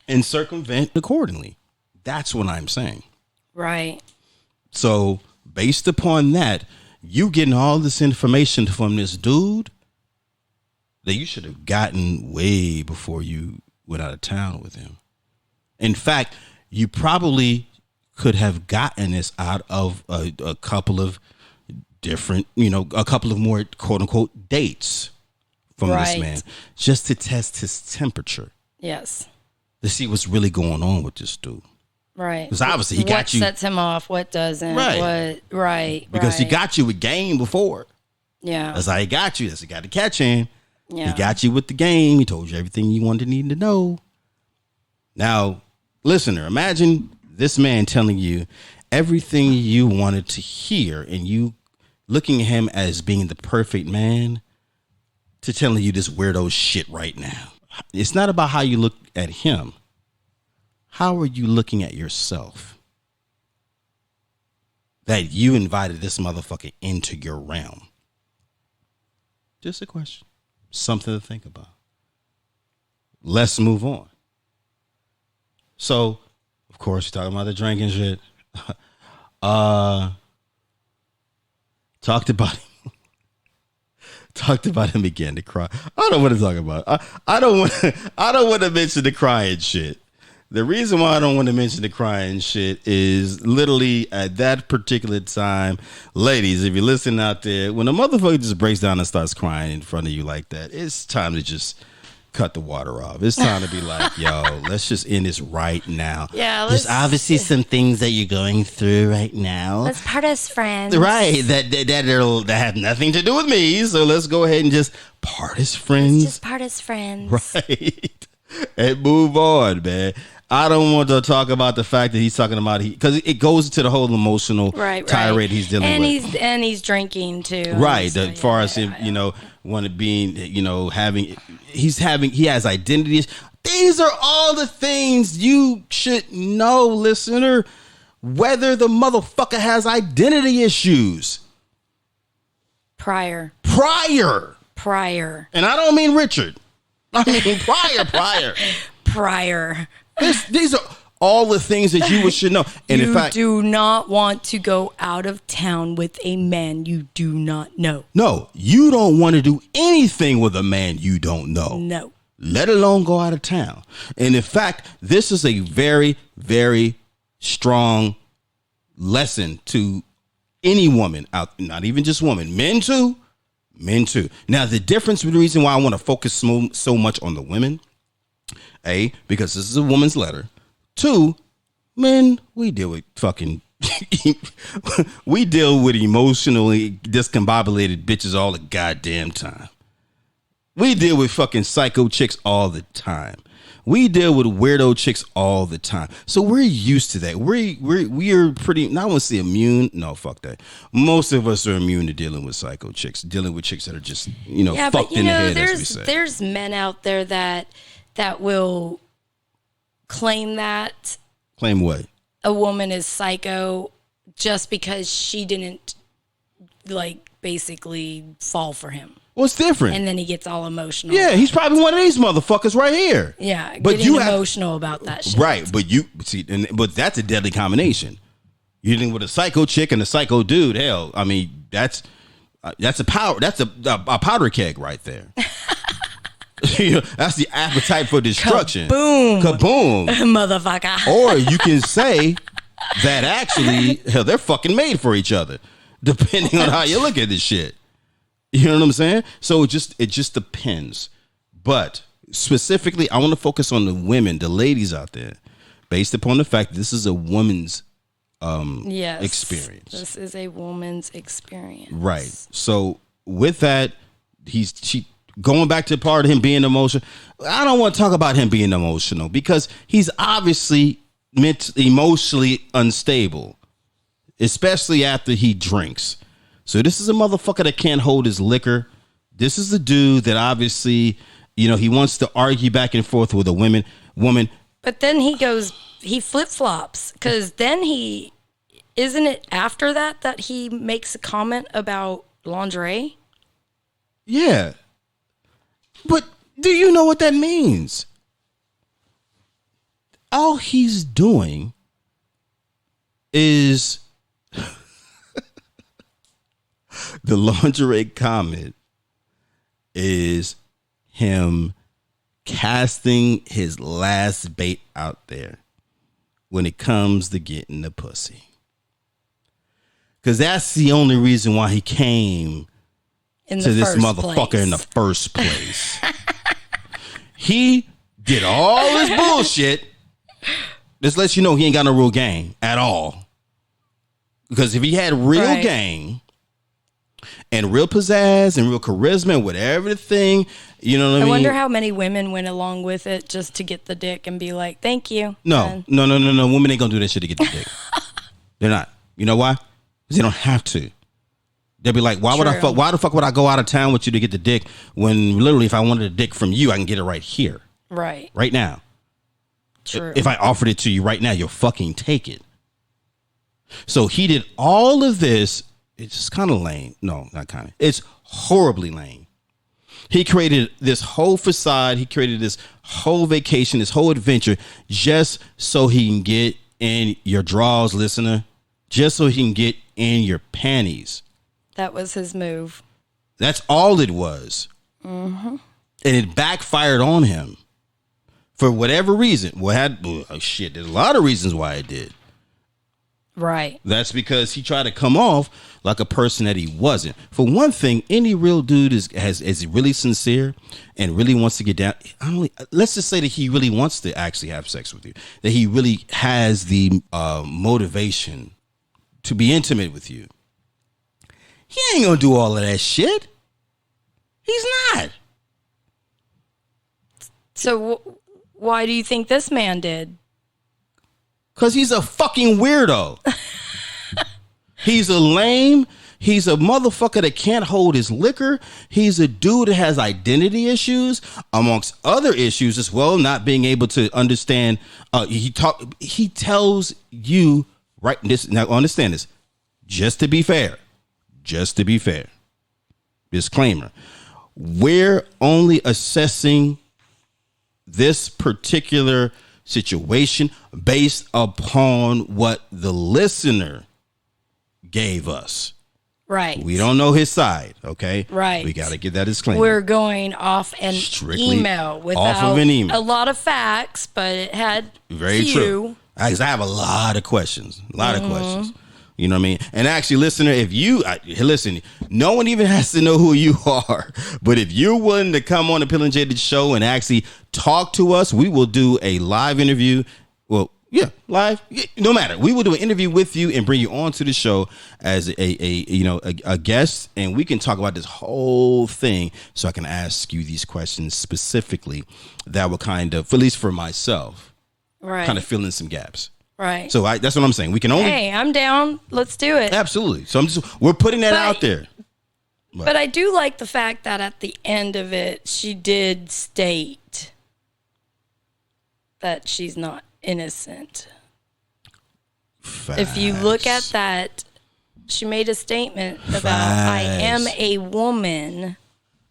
And circumvent accordingly. That's what I'm saying. Right. So based upon that, you getting all this information from this dude that you should have gotten way before you went out of town with him. In fact, you probably could have gotten this out of a couple of different, a couple of more quote unquote dates from this man, just to test his temperature. Yes. To see what's really going on with this dude. Right. Because obviously he got you. What sets him off, what doesn't. Right. Right. Because he got you with game before. Yeah. That's how he got you. That's how he got the catch in. Yeah. He got you with the game. He told you everything you wanted to need to know. Now, listener, imagine this man telling you everything you wanted to hear and you looking at him as being the perfect man to telling you this weirdo shit right now. It's not about how you look at him. How are you looking at yourself? That you invited this motherfucker into your realm. Just a question. Something to think about. Let's move on. So, of course, we're talking about the drinking shit. Talked about him again to cry. I don't want to talk about it. I don't want to mention the crying shit. The reason why I don't want to mention the crying shit is literally at that particular time, ladies, if you're listening out there, when a motherfucker just breaks down and starts crying in front of you like that, it's time to just cut the water off. It's time to be like, yo, let's just end this right now. Yeah, there's obviously some things that you're going through right now. Let's part as friends. Right, that have nothing to do with me. So let's go ahead and just part as friends. Let's just part as friends. Right. And move on, man. I don't want to talk about the fact that he's talking about because it goes to the whole emotional tirade he's dealing with. And he's drinking too. Right. So, as far as him, want to be, he has identities. These are all the things you should know, listener, whether the motherfucker has identity issues. Prior. And I don't mean Richard. I mean prior. Prior. These are all the things that you should know. And you in fact, do not want to go out of town with a man you do not know. No, you don't want to do anything with a man you don't know. No. Let alone go out of town. And in fact, this is a very, very strong lesson to any woman out, not even just women, men too. Now, the difference, the reason why I want to focus so much on the women, A, because this is a woman's letter. 2, men, we deal with emotionally discombobulated bitches all the goddamn time. We deal with fucking psycho chicks all the time. We deal with weirdo chicks all the time. So we're used to that. We are pretty, not want to say immune. No, fuck that. Most of us are immune to dealing with psycho chicks, dealing with chicks that are just, fucked in the head, as we say. There's men out there that will claim that. Claim what? A woman is psycho just because she didn't, basically fall for him. Well, it's different. And then he gets all emotional. Yeah, he's probably one of these motherfuckers right here. Yeah, but getting emotional about that shit. Right, but that's a deadly combination. You're dealing with a psycho chick and a psycho dude. Hell, I mean, that's a powder keg right there. That's the appetite for destruction. Kaboom, motherfucker. Or you can say that actually, hell, they're fucking made for each other, depending on how you look at this shit. You know what I'm saying? So it just depends. But specifically, I want to focus on the women, the ladies out there, based upon the fact that this is a woman's experience. This is a woman's experience. Right. So with that, she going back to the part of him being emotional. I don't want to talk about him being emotional because he's obviously emotionally unstable, especially after he drinks. So this is a motherfucker that can't hold his liquor. This is a dude that obviously, he wants to argue back and forth with a woman. But then he goes he flip-flops, because then isn't it after that he makes a comment about lingerie? Yeah. But do you know what that means? All he's doing is the lingerie comment is him casting his last bait out there when it comes to getting the pussy. Because that's the only reason why he came to this motherfucker in the first place. He did all this bullshit. This lets you know he ain't got no real game at all. Because if he had real game and real pizzazz and real charisma and whatever the thing, you know what I mean? I wonder how many women went along with it just to get the dick and be like, thank you. No. Women ain't gonna do that shit to get the dick. They're not. You know why? Because they don't have to. They'll be like, why the fuck would I go out of town with you to get the dick when literally if I wanted a dick from you, I can get it right here. Right. Right now. True. If I offered it to you right now, you'll fucking take it. So he did all of this. It's just kind of lame. No, not kind of. It's horribly lame. He created this whole facade. He created this whole vacation, this whole adventure, just so he can get in your drawers, listener. Just so he can get in your panties. That was his move. That's all it was. Mm-hmm. And it backfired on him. For whatever reason. There's a lot of reasons why it did. Right. That's because he tried to come off like a person that he wasn't. For one thing, any real dude is really sincere and really wants to get down. Let's just say that he really wants to actually have sex with you. That he really has the motivation to be intimate with you. He ain't gonna do all of that shit. He's not. So why do you think this man did? Because he's a fucking weirdo. He's a lame. He's a motherfucker that can't hold his liquor. He's a dude that has identity issues, amongst other issues as well, not being able to understand. He tells you right this. Now understand this. Just to be fair. Disclaimer. We're only assessing this particular situation based upon what the listener gave us. Right. We don't know his side, okay? Right. We got to give that disclaimer. We're going off an email without a lot of facts, but it had very true. I have a lot of questions. You know what I mean? And actually, listener, if you listen, no one even has to know who you are. But if you're willing to come on the Pill and Jaded show and actually talk to us, we will do a live interview. Well, yeah, live. No matter. We will do an interview with you and bring you on to the show as a guest, and we can talk about this whole thing. So I can ask you these questions specifically that will kind of, at least for myself, kind of fill in some gaps. Right. So that's what I'm saying. We can only. Hey, I'm down. Let's do it. Absolutely. So we're putting that out there. But I do like the fact that at the end of it, she did state that she's not innocent. Facts. If you look at that, she made a statement about I am a woman.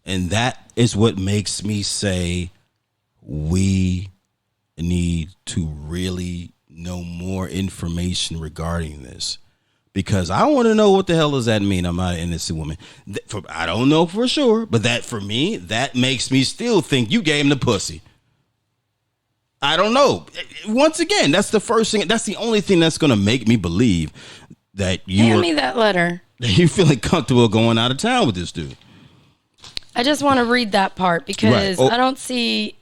And that is what makes me say we need to really know more information regarding this, because I want to know what the hell does that mean. I'm not an innocent woman. I don't know for sure, but that for me, that makes me still think you gave him the pussy. I don't know. Once again, that's the first thing. That's the only thing that's going to make me believe that you hand me that letter. That you feeling comfortable going out of town with this dude. I just want to read that part because I don't see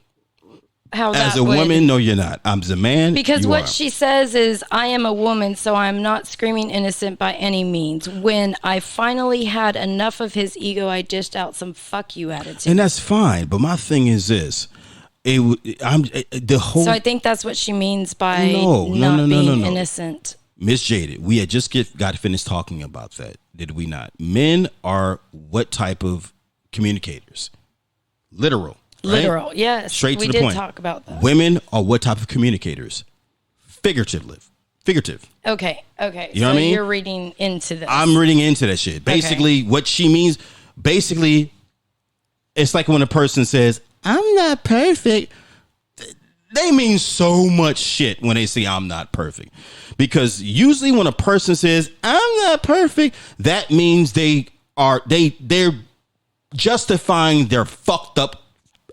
how that as a woman, no, you're not. I'm the man. Because what she says is, I am a woman, so I'm not screaming innocent by any means. When I finally had enough of his ego, I dished out some fuck you attitude. And that's fine. But my thing is this. So I think that's what she means by not being innocent. Miss Jaded, we had just got finished talking about that, did we not? Men are what type of communicators? Literal. Right? Literal, yes. Straight to the point. We did talk about that. Women are what type of communicators? figurative. Okay. You know what I mean? You're reading into this. I'm reading into that shit. Basically, what she means, it's like when a person says, I'm not perfect. They mean so much shit when they say I'm not perfect. Because usually when a person says, I'm not perfect, that means they're justifying their fucked up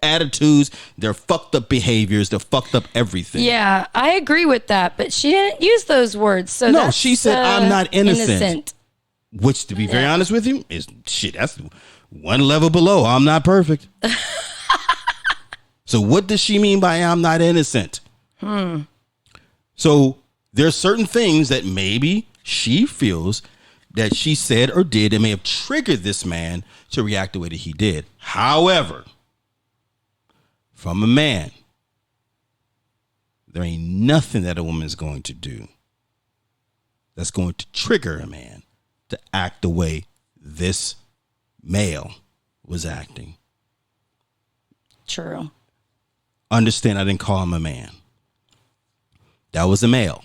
attitudes, their fucked up behaviors, their fucked up everything. Yeah, I agree with that, but she didn't use those words. So no, she said I'm not innocent. Which, to be very Yeah. honest with you, is shit. That's one level below. I'm not perfect. So what does she mean by I'm not innocent? So there's certain things that maybe she feels that she said or did that may have triggered this man to react the way that he did. However, from a man, there ain't nothing that a woman is going to do that's going to trigger a man to act the way this male was acting. True. Understand, I didn't call him a man. That was a male.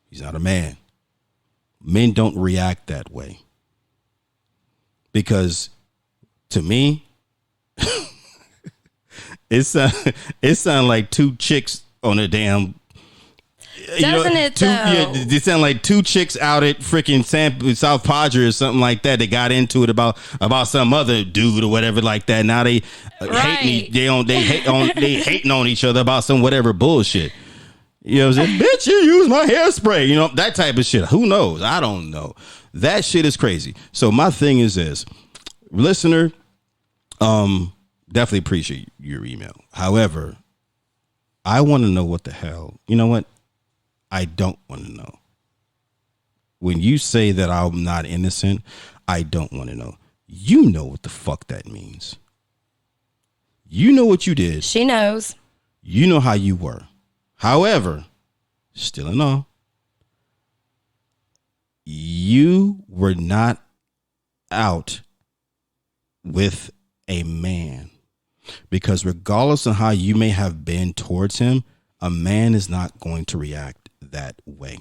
He's not a man. Men don't react that way. Because to me, it sound like two chicks on a damn. Doesn't it, though? Yeah, they sound like two chicks out at freaking South Padre or something like that. They got into it about some other dude or whatever like that. Now they hating on each other about some whatever bullshit. You know what I'm saying? Bitch, you use my hairspray. You know, that type of shit. Who knows? I don't know. That shit is crazy. So my thing is this. Listener, definitely appreciate your email. However, I want to know what the hell. You know what? I don't want to know. When you say that I'm not innocent, I don't want to know. You know what the fuck that means. You know what you did. She knows. You know how you were. However, still in all, you were not out with a man. Because regardless of how you may have been towards him, a man is not going to react that way.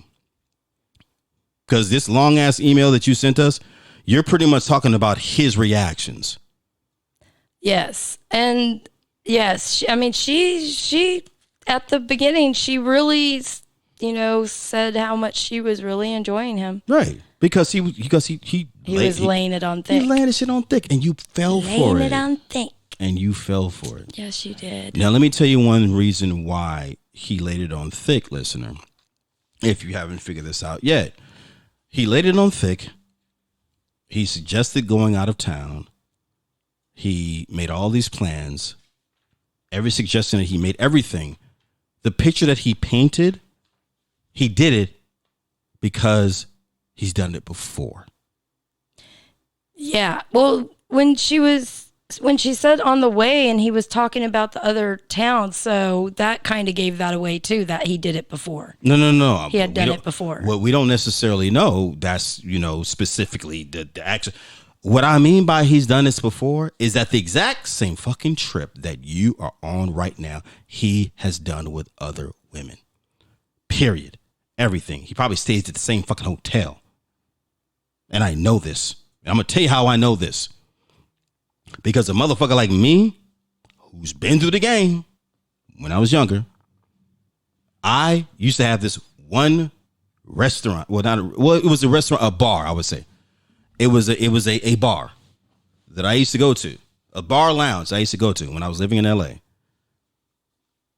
Because this long ass email that you sent us, you're pretty much talking about his reactions. Yes. And yes, she at the beginning, she really, said how much she was really enjoying him. Right. Because he was laying it on thick. He laying shit on thick and you fell for it. Laying it on thick. And you fell for it. Yes, you did. Now, let me tell you one reason why he laid it on thick, listener. If you haven't figured this out yet. He laid it on thick. He suggested going out of town. He made all these plans. Every suggestion that he made, everything. The picture that he painted, he did it because he's done it before. Yeah. Well, when she said on the way and he was talking about the other town, so that kind of gave that away too, that he did it before. No. He had done it before. Well, we don't necessarily know that's, specifically the action. What I mean by he's done this before is that the exact same fucking trip that you are on right now, he has done with other women. Period. Everything. He probably stays at the same fucking hotel. And I know this. I'm going to tell you how I know this. Because a motherfucker like me, who's been through the game when I was younger, I used to have this one restaurant. It was a restaurant, a bar, I would say. It was a bar that I used to go to, a bar lounge I used to go to when I was living in LA,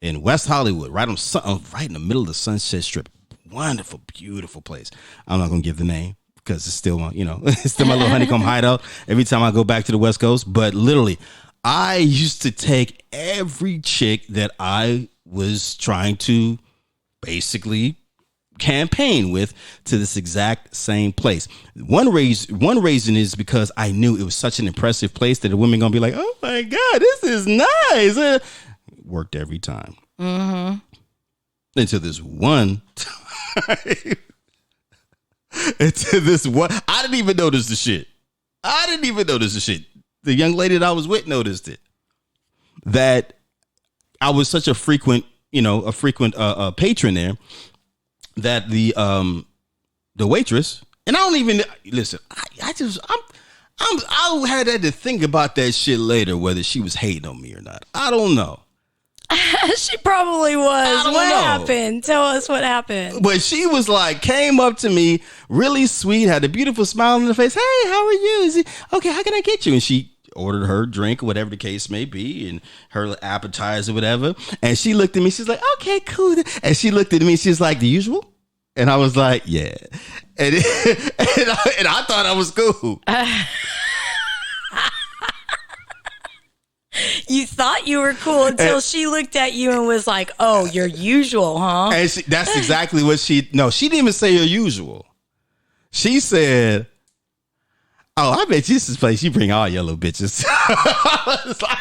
in West Hollywood, right in the middle of the Sunset Strip. Wonderful, beautiful place. I'm not gonna give the name because it's still my, it's still my little honeycomb hideout every time I go back to the West Coast. But literally, I used to take every chick that I was trying to basically campaign with to this exact same place. One reason is because I knew it was such an impressive place that the women gonna be like, oh my God, this is nice. It worked every time. Mm-hmm. Until this one time. Until this one, I didn't even notice the shit. The young lady that I was with noticed it. That I was such a frequent patron there. that the waitress, and I don't even listen. I had to think about that shit later, whether she was hating on me or not. I don't know. She probably was. What happened? Tell us what happened. But she was like, came up to me, really sweet, had a beautiful smile on her face. Hey, how are you? Okay, how can I get you? And she ordered her drink, whatever the case may be, and her appetizer, whatever. And she looked at me. She's like, okay, cool. And she looked at me. She's like, the usual? And I was like, yeah. And I thought I was cool. You thought you were cool until she looked at you and was like, oh, your usual, huh? And that's exactly what she didn't even say your usual. She said, oh, I bet you this is place you bring all yellow bitches. I was like,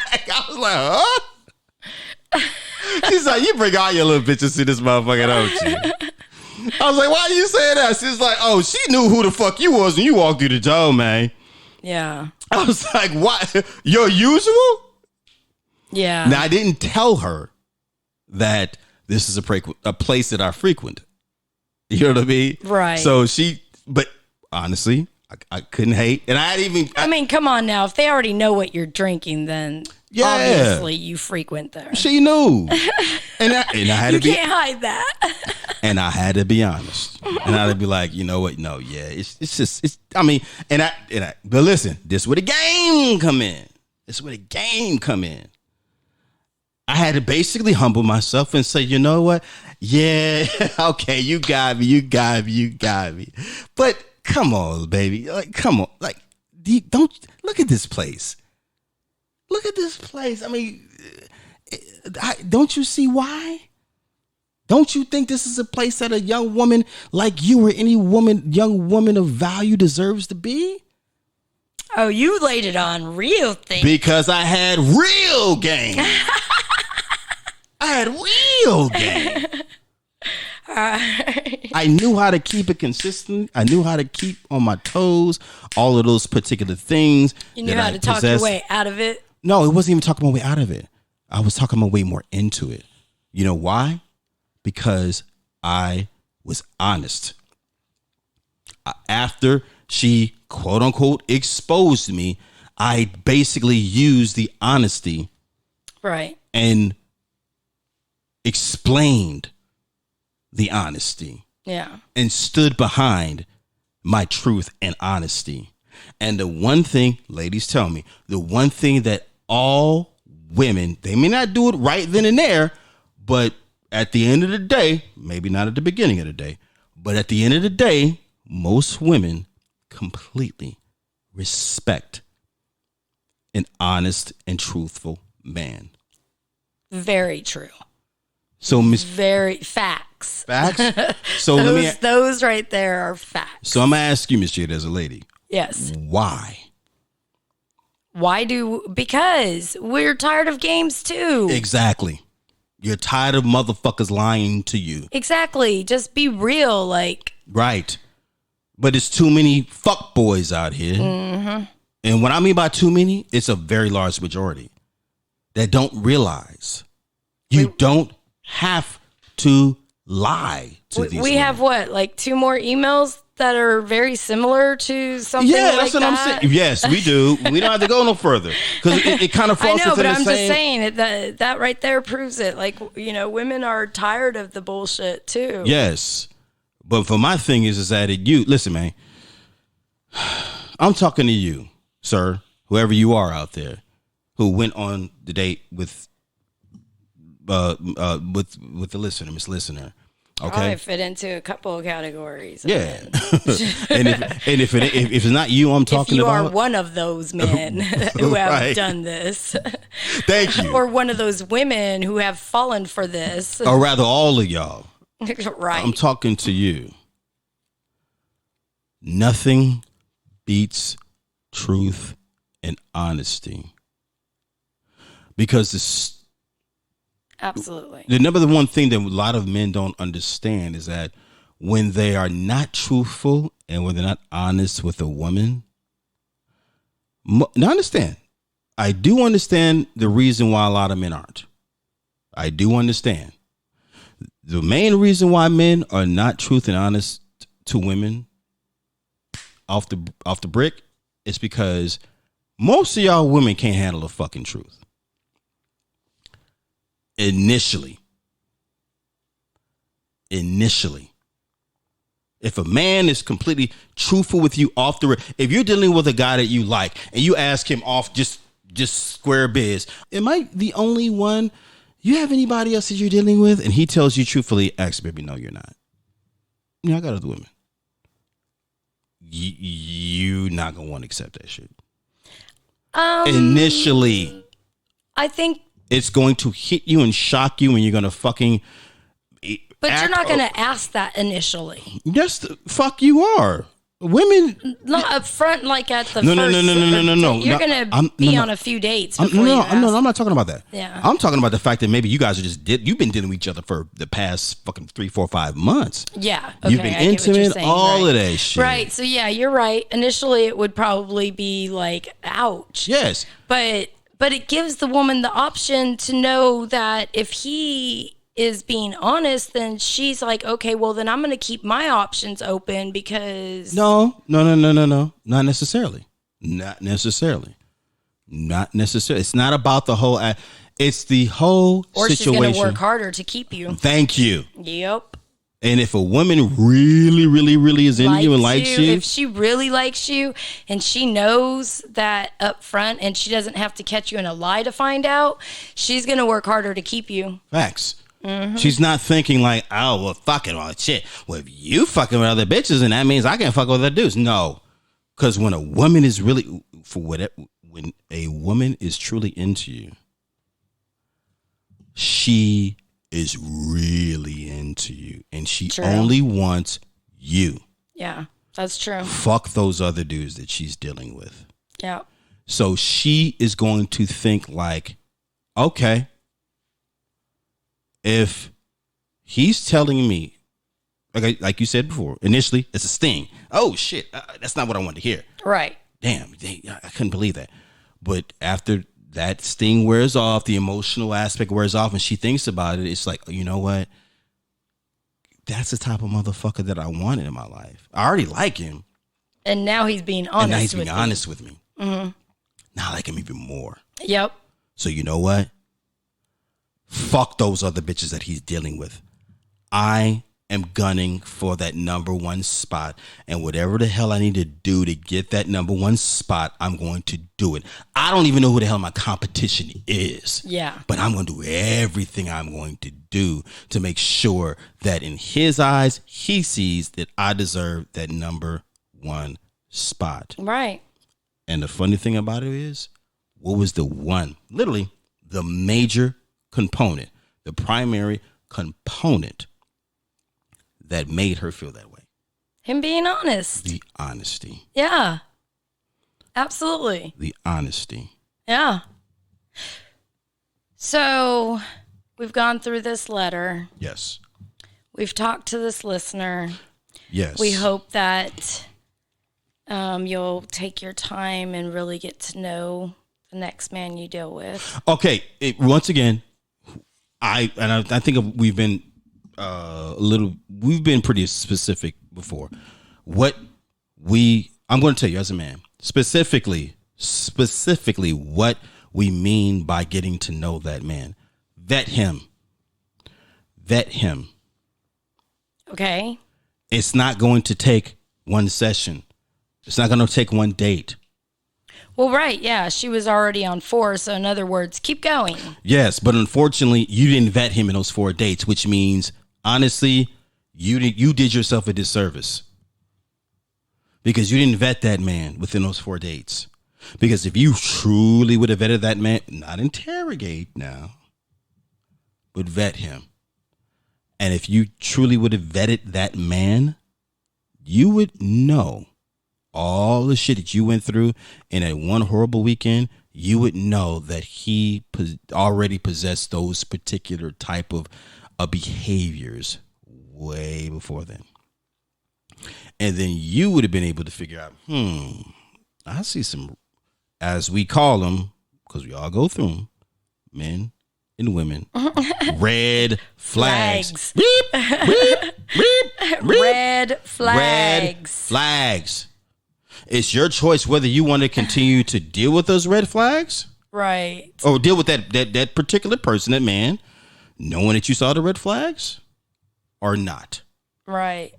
huh? She's like, you bring all your little bitches to this motherfucker, don't you? I was like, why are you saying that? She's like, oh, she knew who the fuck you was when you walked through the door, man. Yeah. I was like, what? Your usual? Yeah. Now, I didn't tell her that this is a place that I frequent. You know what I mean? Right. So but honestly, I couldn't hate. And I mean, come on now. If they already know what you're drinking, then obviously you frequent there. She knew. And I had you can't hide that. And I had to be honest. And I'd be like, you know what? No, yeah. But listen, this is where the game come in. I had to basically humble myself and say, you know what? Yeah, okay, you got me. But come on, baby. Like, come on. Like, don't look at this place. I mean, don't you see why? Don't you think this is a place that a young woman like you or any young woman of value deserves to be? Oh, you laid it on real things. Because I had real game. I knew how to keep it consistent. I knew how to keep on my toes. All of those particular things. You knew how to talk your way out of it? No, it wasn't even talking my way out of it. I was talking my way more into it. You know why? Because I was honest. After she, quote unquote, exposed me, I basically used the honesty. Right. And explained the honesty. Yeah. And stood behind my truth and honesty. And the one thing, ladies, tell me, the one thing that all women, they may not do it right then and there, but at the end of the day, maybe not at the beginning of the day, but at the end of the day, most women completely respect an honest and truthful man. Very true. So very facts. Facts? So those right there are facts. So I'm gonna ask you, Miss Jade, as a lady. Yes. Why? Because we're tired of games too. Exactly. You're tired of motherfuckers lying to you. Exactly. Just be real, like. Right. But it's too many fuck boys out here. Mm-hmm. And what I mean by too many, it's a very large majority that don't realize you don't have to lie to these We have what, like 2 more emails that are very similar to something like that? Yeah, that's what I'm saying. Yes, we do. We don't have to go no further because it kind of falls into the same. I know, but I'm just saying that right there proves it. Like, you know, women are tired of the bullshit too. Yes. But for my thing is that listen, man, I'm talking to you, sir, whoever you are out there, who went on the date with the listener, Miss Listener. Okay, I fit into a couple of categories. Yeah, and if it's not you, I'm talking about. If you are one of those men who have done this, thank you, or one of those women who have fallen for this, or rather, all of y'all. Right. I'm talking to you. Nothing beats truth and honesty, because it's. Absolutely. The number one thing that a lot of men don't understand is that when they are not truthful and when they're not honest with a woman, now understand, I do understand the reason why a lot of men aren't. I do understand. The main reason why men are not truth and honest to women off the brick is because most of y'all women can't handle the fucking truth. Initially. If a man is completely truthful with you off the if you're dealing with a guy that you like and you ask him off just square biz, am I the only one? You have anybody else that you're dealing with? And he tells you truthfully, actually, baby, no, you're not. Yeah, I got other women. You're not gonna want to accept that shit. Initially, I think it's going to hit you and shock you, and you're gonna fucking. But you're not gonna ask that initially. Yes, the fuck you are. Women not up front, like at the no. You're gonna be on a few dates. I'm not talking about that. Yeah, I'm talking about the fact that maybe you guys are you've been dealing with each other for the past fucking 3, 4, 5 months. Yeah, okay, you've been intimate, all of that shit. Right. So yeah, you're right. Initially, it would probably be like, ouch. Yes, but it gives the woman the option to know that if he is being honest, then she's like, okay, well then I'm going to keep my options open because no, not necessarily. It's not about the whole. It's the whole or situation. She's going to work harder to keep you. Thank you. Yep. And if a woman really is into you and likes you, if she really likes you and she knows that up front and she doesn't have to catch you in a lie to find out, she's going to work harder to keep you. Facts. Mm-hmm. She's not thinking like, oh, well, fucking all shit. Well, if you fucking with other bitches, and that means I can't fuck with other dudes. No, because when a woman is really when a woman is truly into you, she is really into you, and she only wants you. Yeah, that's true. Fuck those other dudes that she's dealing with. Yeah. So she is going to think like, okay. If he's telling me, like you said before, initially, it's a sting. Oh, shit. That's not what I wanted to hear. Right. Damn. I couldn't believe that. But after that sting wears off, the emotional aspect wears off, and she thinks about it, it's like, you know what? That's the type of motherfucker that I wanted in my life. I already like him. And now he's being honest with me. Mm-hmm. Now I like him even more. Yep. So you know what? Fuck those other bitches that he's dealing with. I am gunning for that number one spot. And whatever the hell I need to do to get that number one spot, I'm going to do it. I don't even know who the hell my competition is. Yeah. But I'm going to do everything I'm going to do to make sure that in his eyes, he sees that I deserve that number one spot. Right. And the funny thing about it is, what was literally the major component, the primary component that made her feel that way? Him being honest. The honesty. Yeah. Absolutely. The honesty. Yeah. So we've gone through this letter. Yes. We've talked to this listener. Yes. We hope that you'll take your time and really get to know the next man you deal with. Okay. Once again, I think we've been we've been pretty specific before. I'm going to tell you as a man, specifically what we mean by getting to know that man. Vet him. Okay. It's not going to take one session. It's not going to take one date. Well, right, yeah, she was already on 4, so in other words, keep going. Yes, but unfortunately, you didn't vet him in those 4 dates, which means, honestly, you did yourself a disservice. Because you didn't vet that man within those 4 dates. Because if you truly would have vetted that man, not interrogate now, but vet him. And if you truly would have vetted that man, you would know all the shit that you went through in that one horrible weekend. You would know that he already possessed those particular type of behaviors way before then. And then you would have been able to figure out, I see some, as we call them, because we all go through them, men and women. Red flags. Beep, beep, beep. Red flags. Red flags. It's your choice whether you want to continue to deal with those red flags. Right. Or deal with that particular person, that man, knowing that you saw the red flags or not. Right.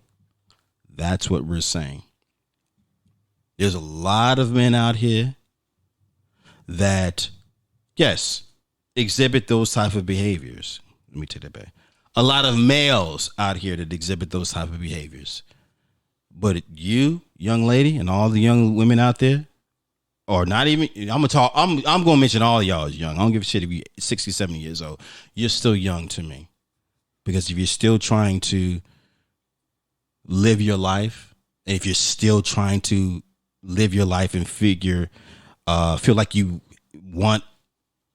That's what we're saying. There's a lot of men out here that, yes, exhibit those type of behaviors. Let me take that back. A lot of males out here that exhibit those type of behaviors. But you, young lady, and all the young women out there, or not even, I'm gonna mention all of y'all as young. I don't give a shit if you're 60, 70 years old. You're still young to me. Because if you're still trying to live your life, and if you're still trying to live your life and feel like you want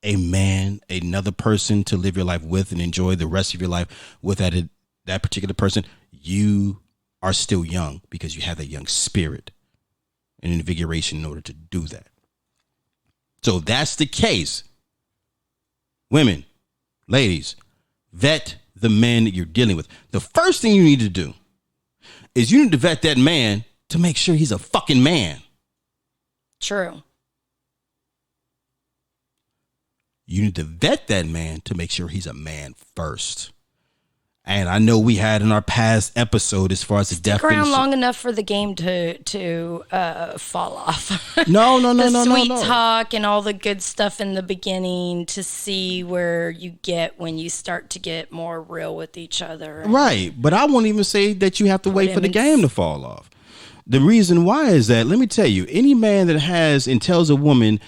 a man, another person to live your life with and enjoy the rest of your life with that particular person, you are still young because you have that young spirit and invigoration in order to do that. So if that's the case, women, ladies, vet the men that you're dealing with. The first thing you need to do is you need to vet that man to make sure he's a fucking man. True. You need to vet that man to make sure he's a man first. And I know we had in our past episode as far as the definition. Around long enough for the game to fall off. No. The sweet talk and all the good stuff in the beginning to see where you get when you start to get more real with each other. Right. But I won't even say that you have to wait for the game to fall off. The reason why is that, let me tell you, any man that has and tells a woman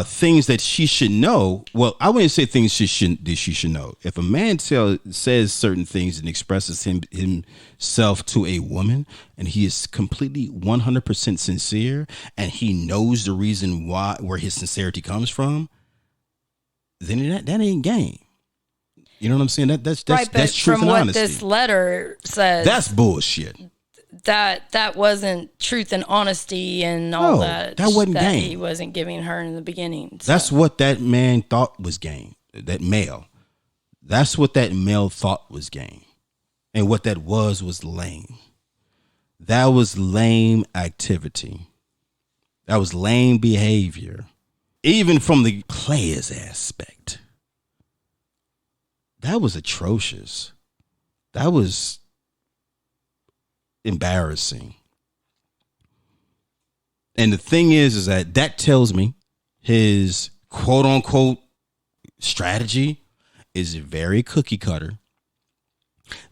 things that she should know. Well, I wouldn't say things she should know. If a man says certain things and expresses himself to a woman, and he is completely 100% sincere, and he knows the reason where his sincerity comes from, then that ain't game. You know what I'm saying? That's right, but that's truth from and what honesty. this letter says, That's bullshit. That wasn't truth and honesty and all that. That wasn't game. He wasn't giving her in the beginning. So. That's what that man thought was game. That male. That's what that male thought was game. And what that was lame. That was lame activity. That was lame behavior. Even from the player's aspect. That was atrocious. That was embarrassing. And the thing is that tells me his quote unquote strategy is very cookie cutter,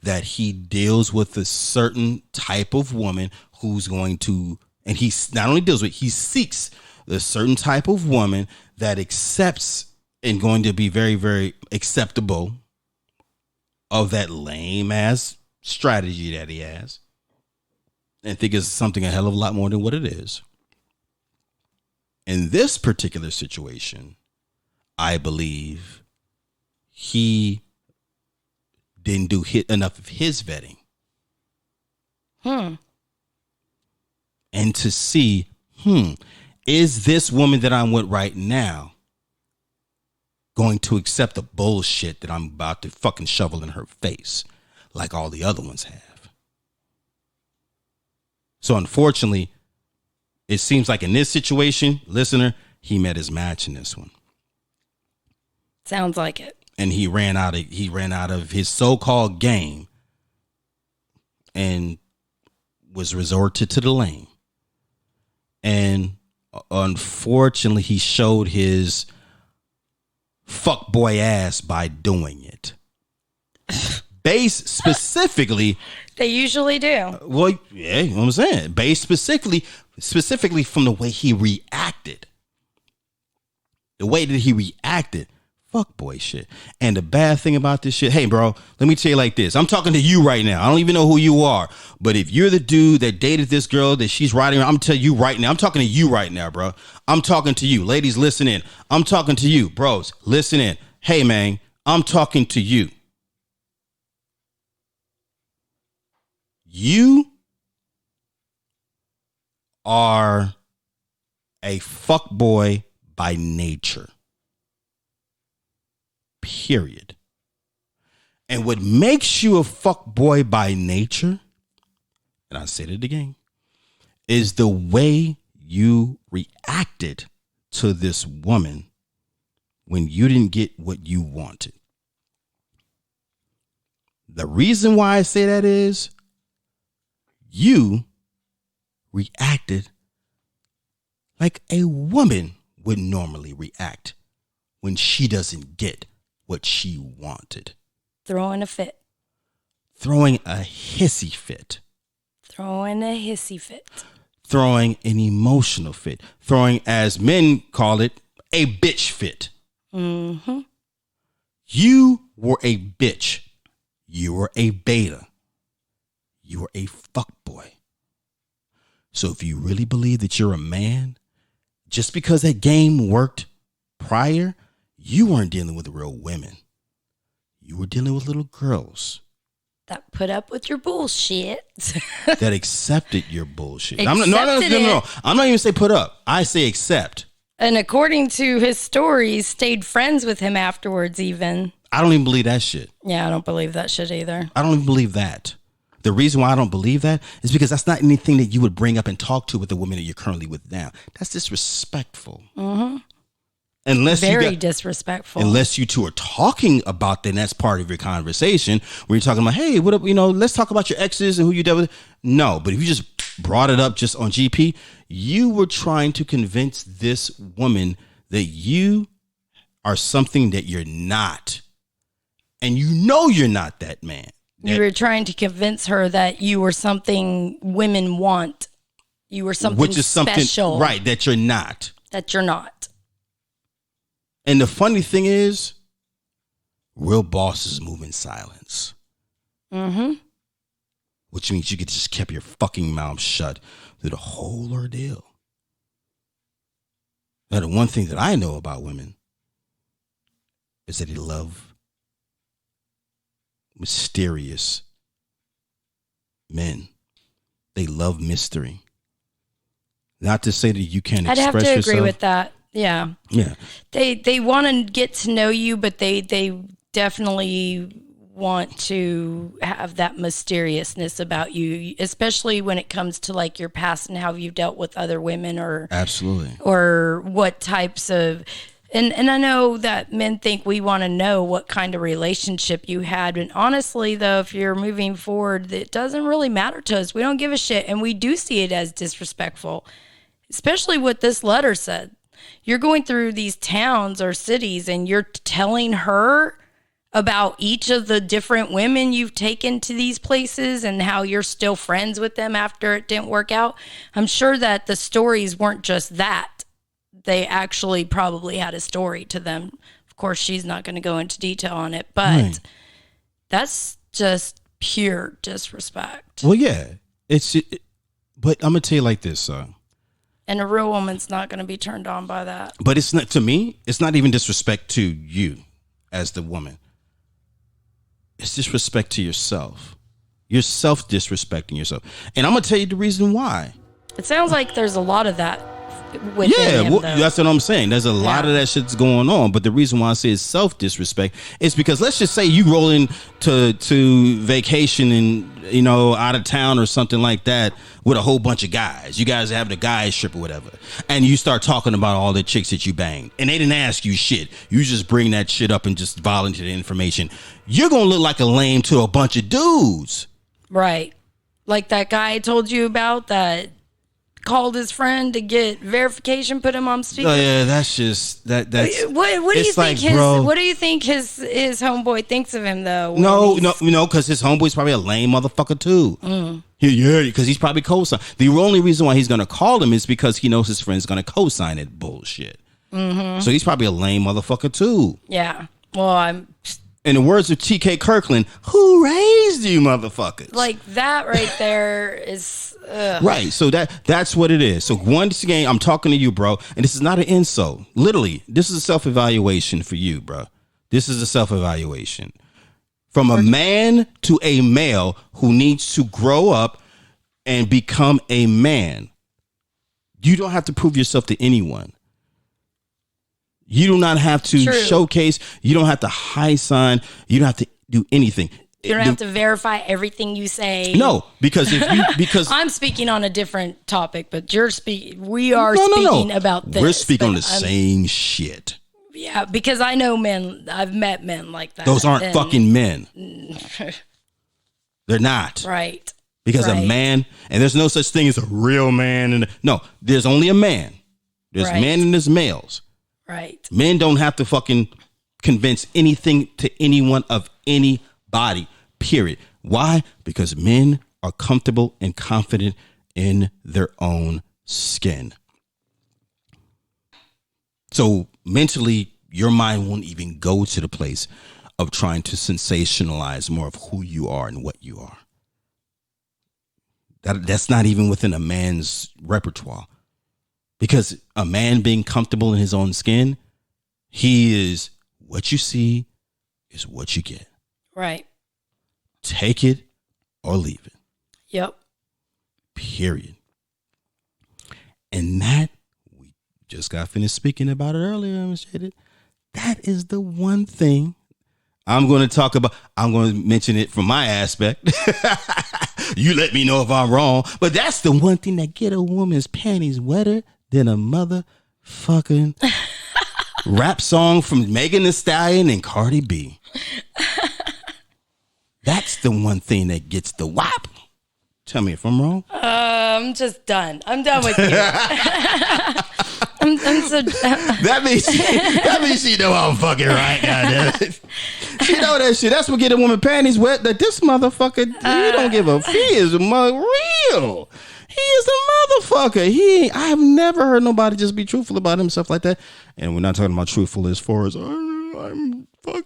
that he deals with a certain type of woman who's going to, and he not only deals with, he seeks a certain type of woman that accepts and going to be very, very acceptable of that lame ass strategy that he has. And think it's something a hell of a lot more than what it is. In this particular situation, I believe he didn't do enough of his vetting. And to see, is this woman that I'm with right now going to accept the bullshit that I'm about to fucking shovel in her face like all the other ones have? So unfortunately, it seems like in this situation, listener, he met his match in this one. Sounds like it. And he ran out of his so-called game and was resorted to the lane. And unfortunately, he showed his fuckboy ass by doing it. Based specifically, they usually do. Well, yeah, you know what I'm saying. Based specifically from the way he reacted. The way that he reacted. Fuck boy shit. And the bad thing about this shit, hey bro, let me tell you like this. I'm talking to you right now. I don't even know who you are. But if you're the dude that dated this girl that she's riding around, I'm telling you right now. I'm talking to you right now, bro. I'm talking to you. Ladies, listen in. I'm talking to you. Bros, listen in. Hey man, I'm talking to you. You are a fuckboy by nature. period. And what makes you a fuckboy by nature, and I said it again, is the way you reacted to this woman when you didn't get what you wanted. The reason why I say that is you reacted like a woman would normally react when she doesn't get what she wanted. Throwing a fit. Throwing a hissy fit. Throwing a hissy fit. Throwing an emotional fit. Throwing, as men call it, a bitch fit. Mm-hmm. You were a bitch. You were a beta. You were a fuckboy. So if you really believe that you're a man, just because that game worked prior, you weren't dealing with real women. You were dealing with little girls. That put up with your bullshit. That accepted your bullshit. No. I'm not even say put up. I say accept. And according to his stories, stayed friends with him afterwards even. I don't even believe that shit. Yeah, I don't believe that shit either. I don't even believe that. The reason why I don't believe that is because that's not anything that you would bring up and talk to with the woman that you're currently with now. That's disrespectful. Mm-hmm. Very disrespectful. Unless you two are talking about that, and that's part of your conversation where you're talking about, hey, what up, let's talk about your exes and who you dealt with. No, but if you just brought it up just on GP, you were trying to convince this woman that you are something that you're not. And you know you're not that man. You were trying to convince her that you were something women want. You were something which is special. Something, right, that you're not. That you're not. And the funny thing is, real bosses move in silence. Mm-hmm. Which means you could just keep your fucking mouth shut through the whole ordeal. Now, the one thing that I know about women is that they love mysterious men. They love mystery. Not to say that you can't express yourself. I'd have to agree with that. Yeah. Yeah. They want to get to know you, but they definitely want to have that mysteriousness about you, especially when it comes to like your past and how you've dealt with other women or absolutely, or what types of, and I know that men think we want to know what kind of relationship you had. And honestly, though, if you're moving forward, it doesn't really matter to us. We don't give a shit. And we do see it as disrespectful, especially what this letter said. You're going through these towns or cities and you're telling her about each of the different women you've taken to these places and how you're still friends with them after it didn't work out. I'm sure that the stories weren't just that. They actually probably had a story to them. Of course, she's not going to go into detail on it, but that's just pure disrespect. Well, yeah. But I'm going to tell you like this, and a real woman's not going to be turned on by that. But it's not, to me, it's not even disrespect to you as the woman. It's disrespect to yourself. You're self-disrespecting yourself. And I'm going to tell you the reason why. It sounds like there's a lot of that within him, that's what I'm saying. There's a lot of that shit's going on. But the reason why I say it's self-disrespect is because let's just say you roll to vacation and, out of town or something like that with a whole bunch of guys. You guys are having a guys trip or whatever. And you start talking about all the chicks that you banged. And they didn't ask you shit. You just bring that shit up and just volunteer the information. You're going to look like a lame to a bunch of dudes. Right. Like that guy I told you about that called his friend to get verification, put him on speaker. Oh yeah, that's just that's what do you think what do you think his homeboy thinks of him though? No, because his homeboy's probably a lame motherfucker too. Yeah, because he's probably co-sign. The only reason why he's gonna call him is because he knows his friend's gonna co-sign it bullshit. Mm-hmm. So he's probably a lame motherfucker too. Yeah. Well, in the words of T.K. Kirkland, who raised you motherfuckers? Like that right there is... Right, so that's what it is. So once again, I'm talking to you, bro, and this is not an insult. Literally, this is a self-evaluation for you, bro. This is a self-evaluation. From a man to a male who needs to grow up and become a man. You don't have to prove yourself to anyone. You do not have to showcase. You don't have to high sign. You don't have to do anything. You don't have to verify everything you say. No, because because I'm speaking on a different topic, but you're speaking. We are speaking about this. We're speaking on the same shit. Yeah, because I know men. I've met men like that. Those aren't fucking men. They're not. Right. Because a man, and there's no such thing as a real man. And no, there's only a man. There's men and there's males. Right. Men don't have to fucking convince anything to anyone of any body, period. Why? Because men are comfortable and confident in their own skin. So mentally, your mind won't even go to the place of trying to sensationalize more of who you are and what you are. That's not even within a man's repertoire. Because a man being comfortable in his own skin, he is what you see is what you get. Right. Take it or leave it. Yep. Period. And that, we just got finished speaking about it earlier, Ms. Jaded. That is the one thing I'm going to talk about. I'm going to mention it from my aspect. You let me know if I'm wrong. But that's the one thing that get a woman's panties wetter than a motherfucking rap song from Megan Thee Stallion and Cardi B. That's the one thing that gets the whop. Tell me if I'm wrong. I'm just done. I'm done with you. I'm so done. That means she know I'm fucking right. Goddamn. She know that shit. That's what get a woman panties wet. That this motherfucker, he don't give a. He is real. He is a motherfucker. I have never heard nobody just be truthful about himself like that. And we're not talking about truthful as far as I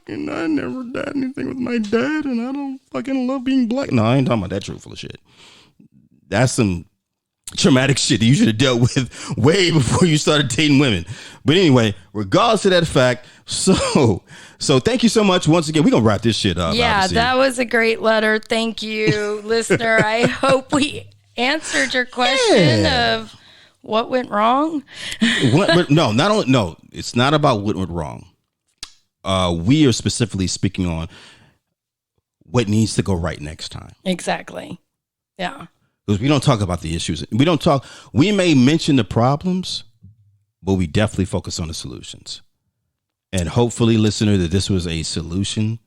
never did anything with my dad, and I don't fucking love being black. No, I ain't talking about that truthful shit. That's some traumatic shit that you should have dealt with way before you started dating women. But anyway, regardless of that fact, so thank you so much once again. We're gonna wrap this shit up. Yeah, obviously. that was a great letter. Thank you, listener. I hope we answered your question of what went wrong. No, it's not about what went wrong. We are specifically speaking on what needs to go right next time. Exactly. Yeah. Because we don't talk about the issues. We may mention the problems, but we definitely focus on the solutions. And hopefully, listener, that this was a solution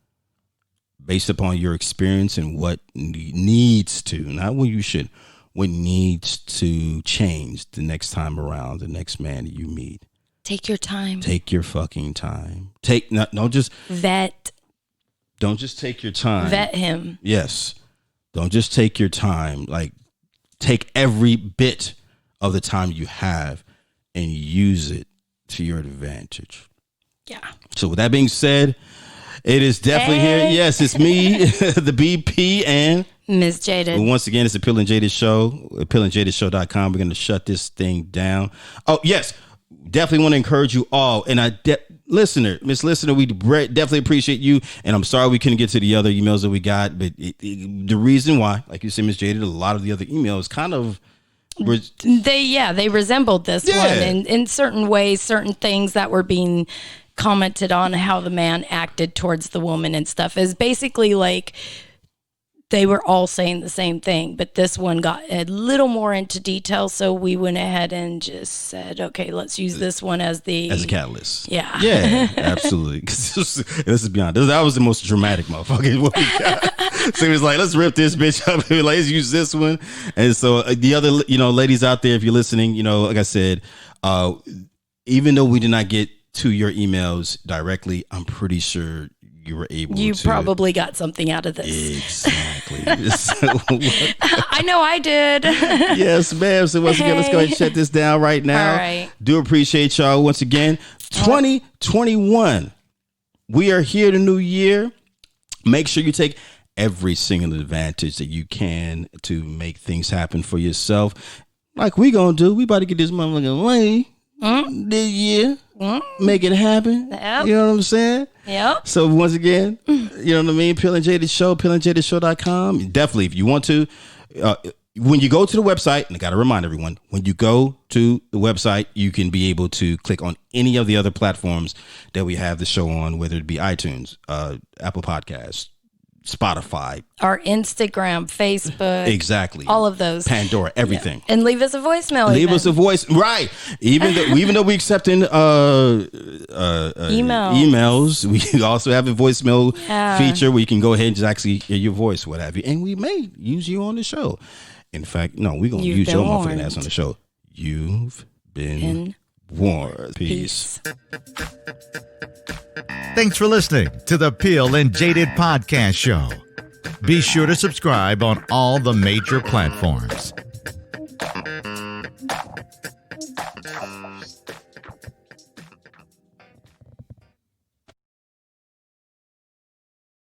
based upon your experience and what needs to, not what you should, what needs to change the next time around, the next man that you meet. Take your time. Take your fucking time. Don't just take your time. Vet him. Yes. Don't just take your time. Like, take every bit of the time you have and use it to your advantage. Yeah. So with that being said, it is definitely here. Yes, it's me, the BP, and Ms. Jaded. Once again, it's the Pill and Jaded Show, pillandjadedshow.com. We're going to shut this thing down. Oh, yes. Definitely want to encourage you all. And Miss Listener, we definitely appreciate you. And I'm sorry we couldn't get to the other emails that we got. But the reason why, like you said, Miss Jaded, a lot of the other emails kind of... They resembled this one in certain ways, certain things that were being commented on, how the man acted towards the woman and stuff is basically like they were all saying the same thing, but this one got a little more into detail. So we went ahead and just said, okay, let's use this one as a catalyst. Yeah. Yeah, absolutely. Let's be honest. That was the most dramatic motherfucking one we got. So he was like, let's rip this bitch up. Let's use this one. And so the other, ladies out there, if you're listening, like I said, even though we did not get to your emails directly, I'm pretty sure you were able to. You probably got something out of this. Exactly. I know I did. Yes, ma'am. So once again, let's go ahead and shut this down right now. All right. Do appreciate y'all once again. 2021. We are here, the new year. Make sure you take every single advantage that you can to make things happen for yourself. Like we gonna do. We about to get this motherfucking money this year. Make it happen. Yep. You know what I'm saying? Yep. So once again, you know what I mean? Pill and Jaded Show, pillandjadedshow.com. Definitely, if you want to, when you go to the website, and I got to remind everyone, when you go to the website, you can be able to click on any of the other platforms that we have the show on, whether it be iTunes, Apple Podcasts, Spotify, our Instagram, Facebook, exactly, all of those, Pandora, everything, and leave us a voicemail. Leave us a voice, right? Even though we accepting emails, we also have a voicemail feature where you can go ahead and just actually hear your voice, what have you, and we may use you on the show. In fact, no, we're gonna use your motherfucking ass on the show. You've been warned. Peace. Thanks for listening to the Peel and Jaded Podcast Show. Be sure to subscribe on all the major platforms.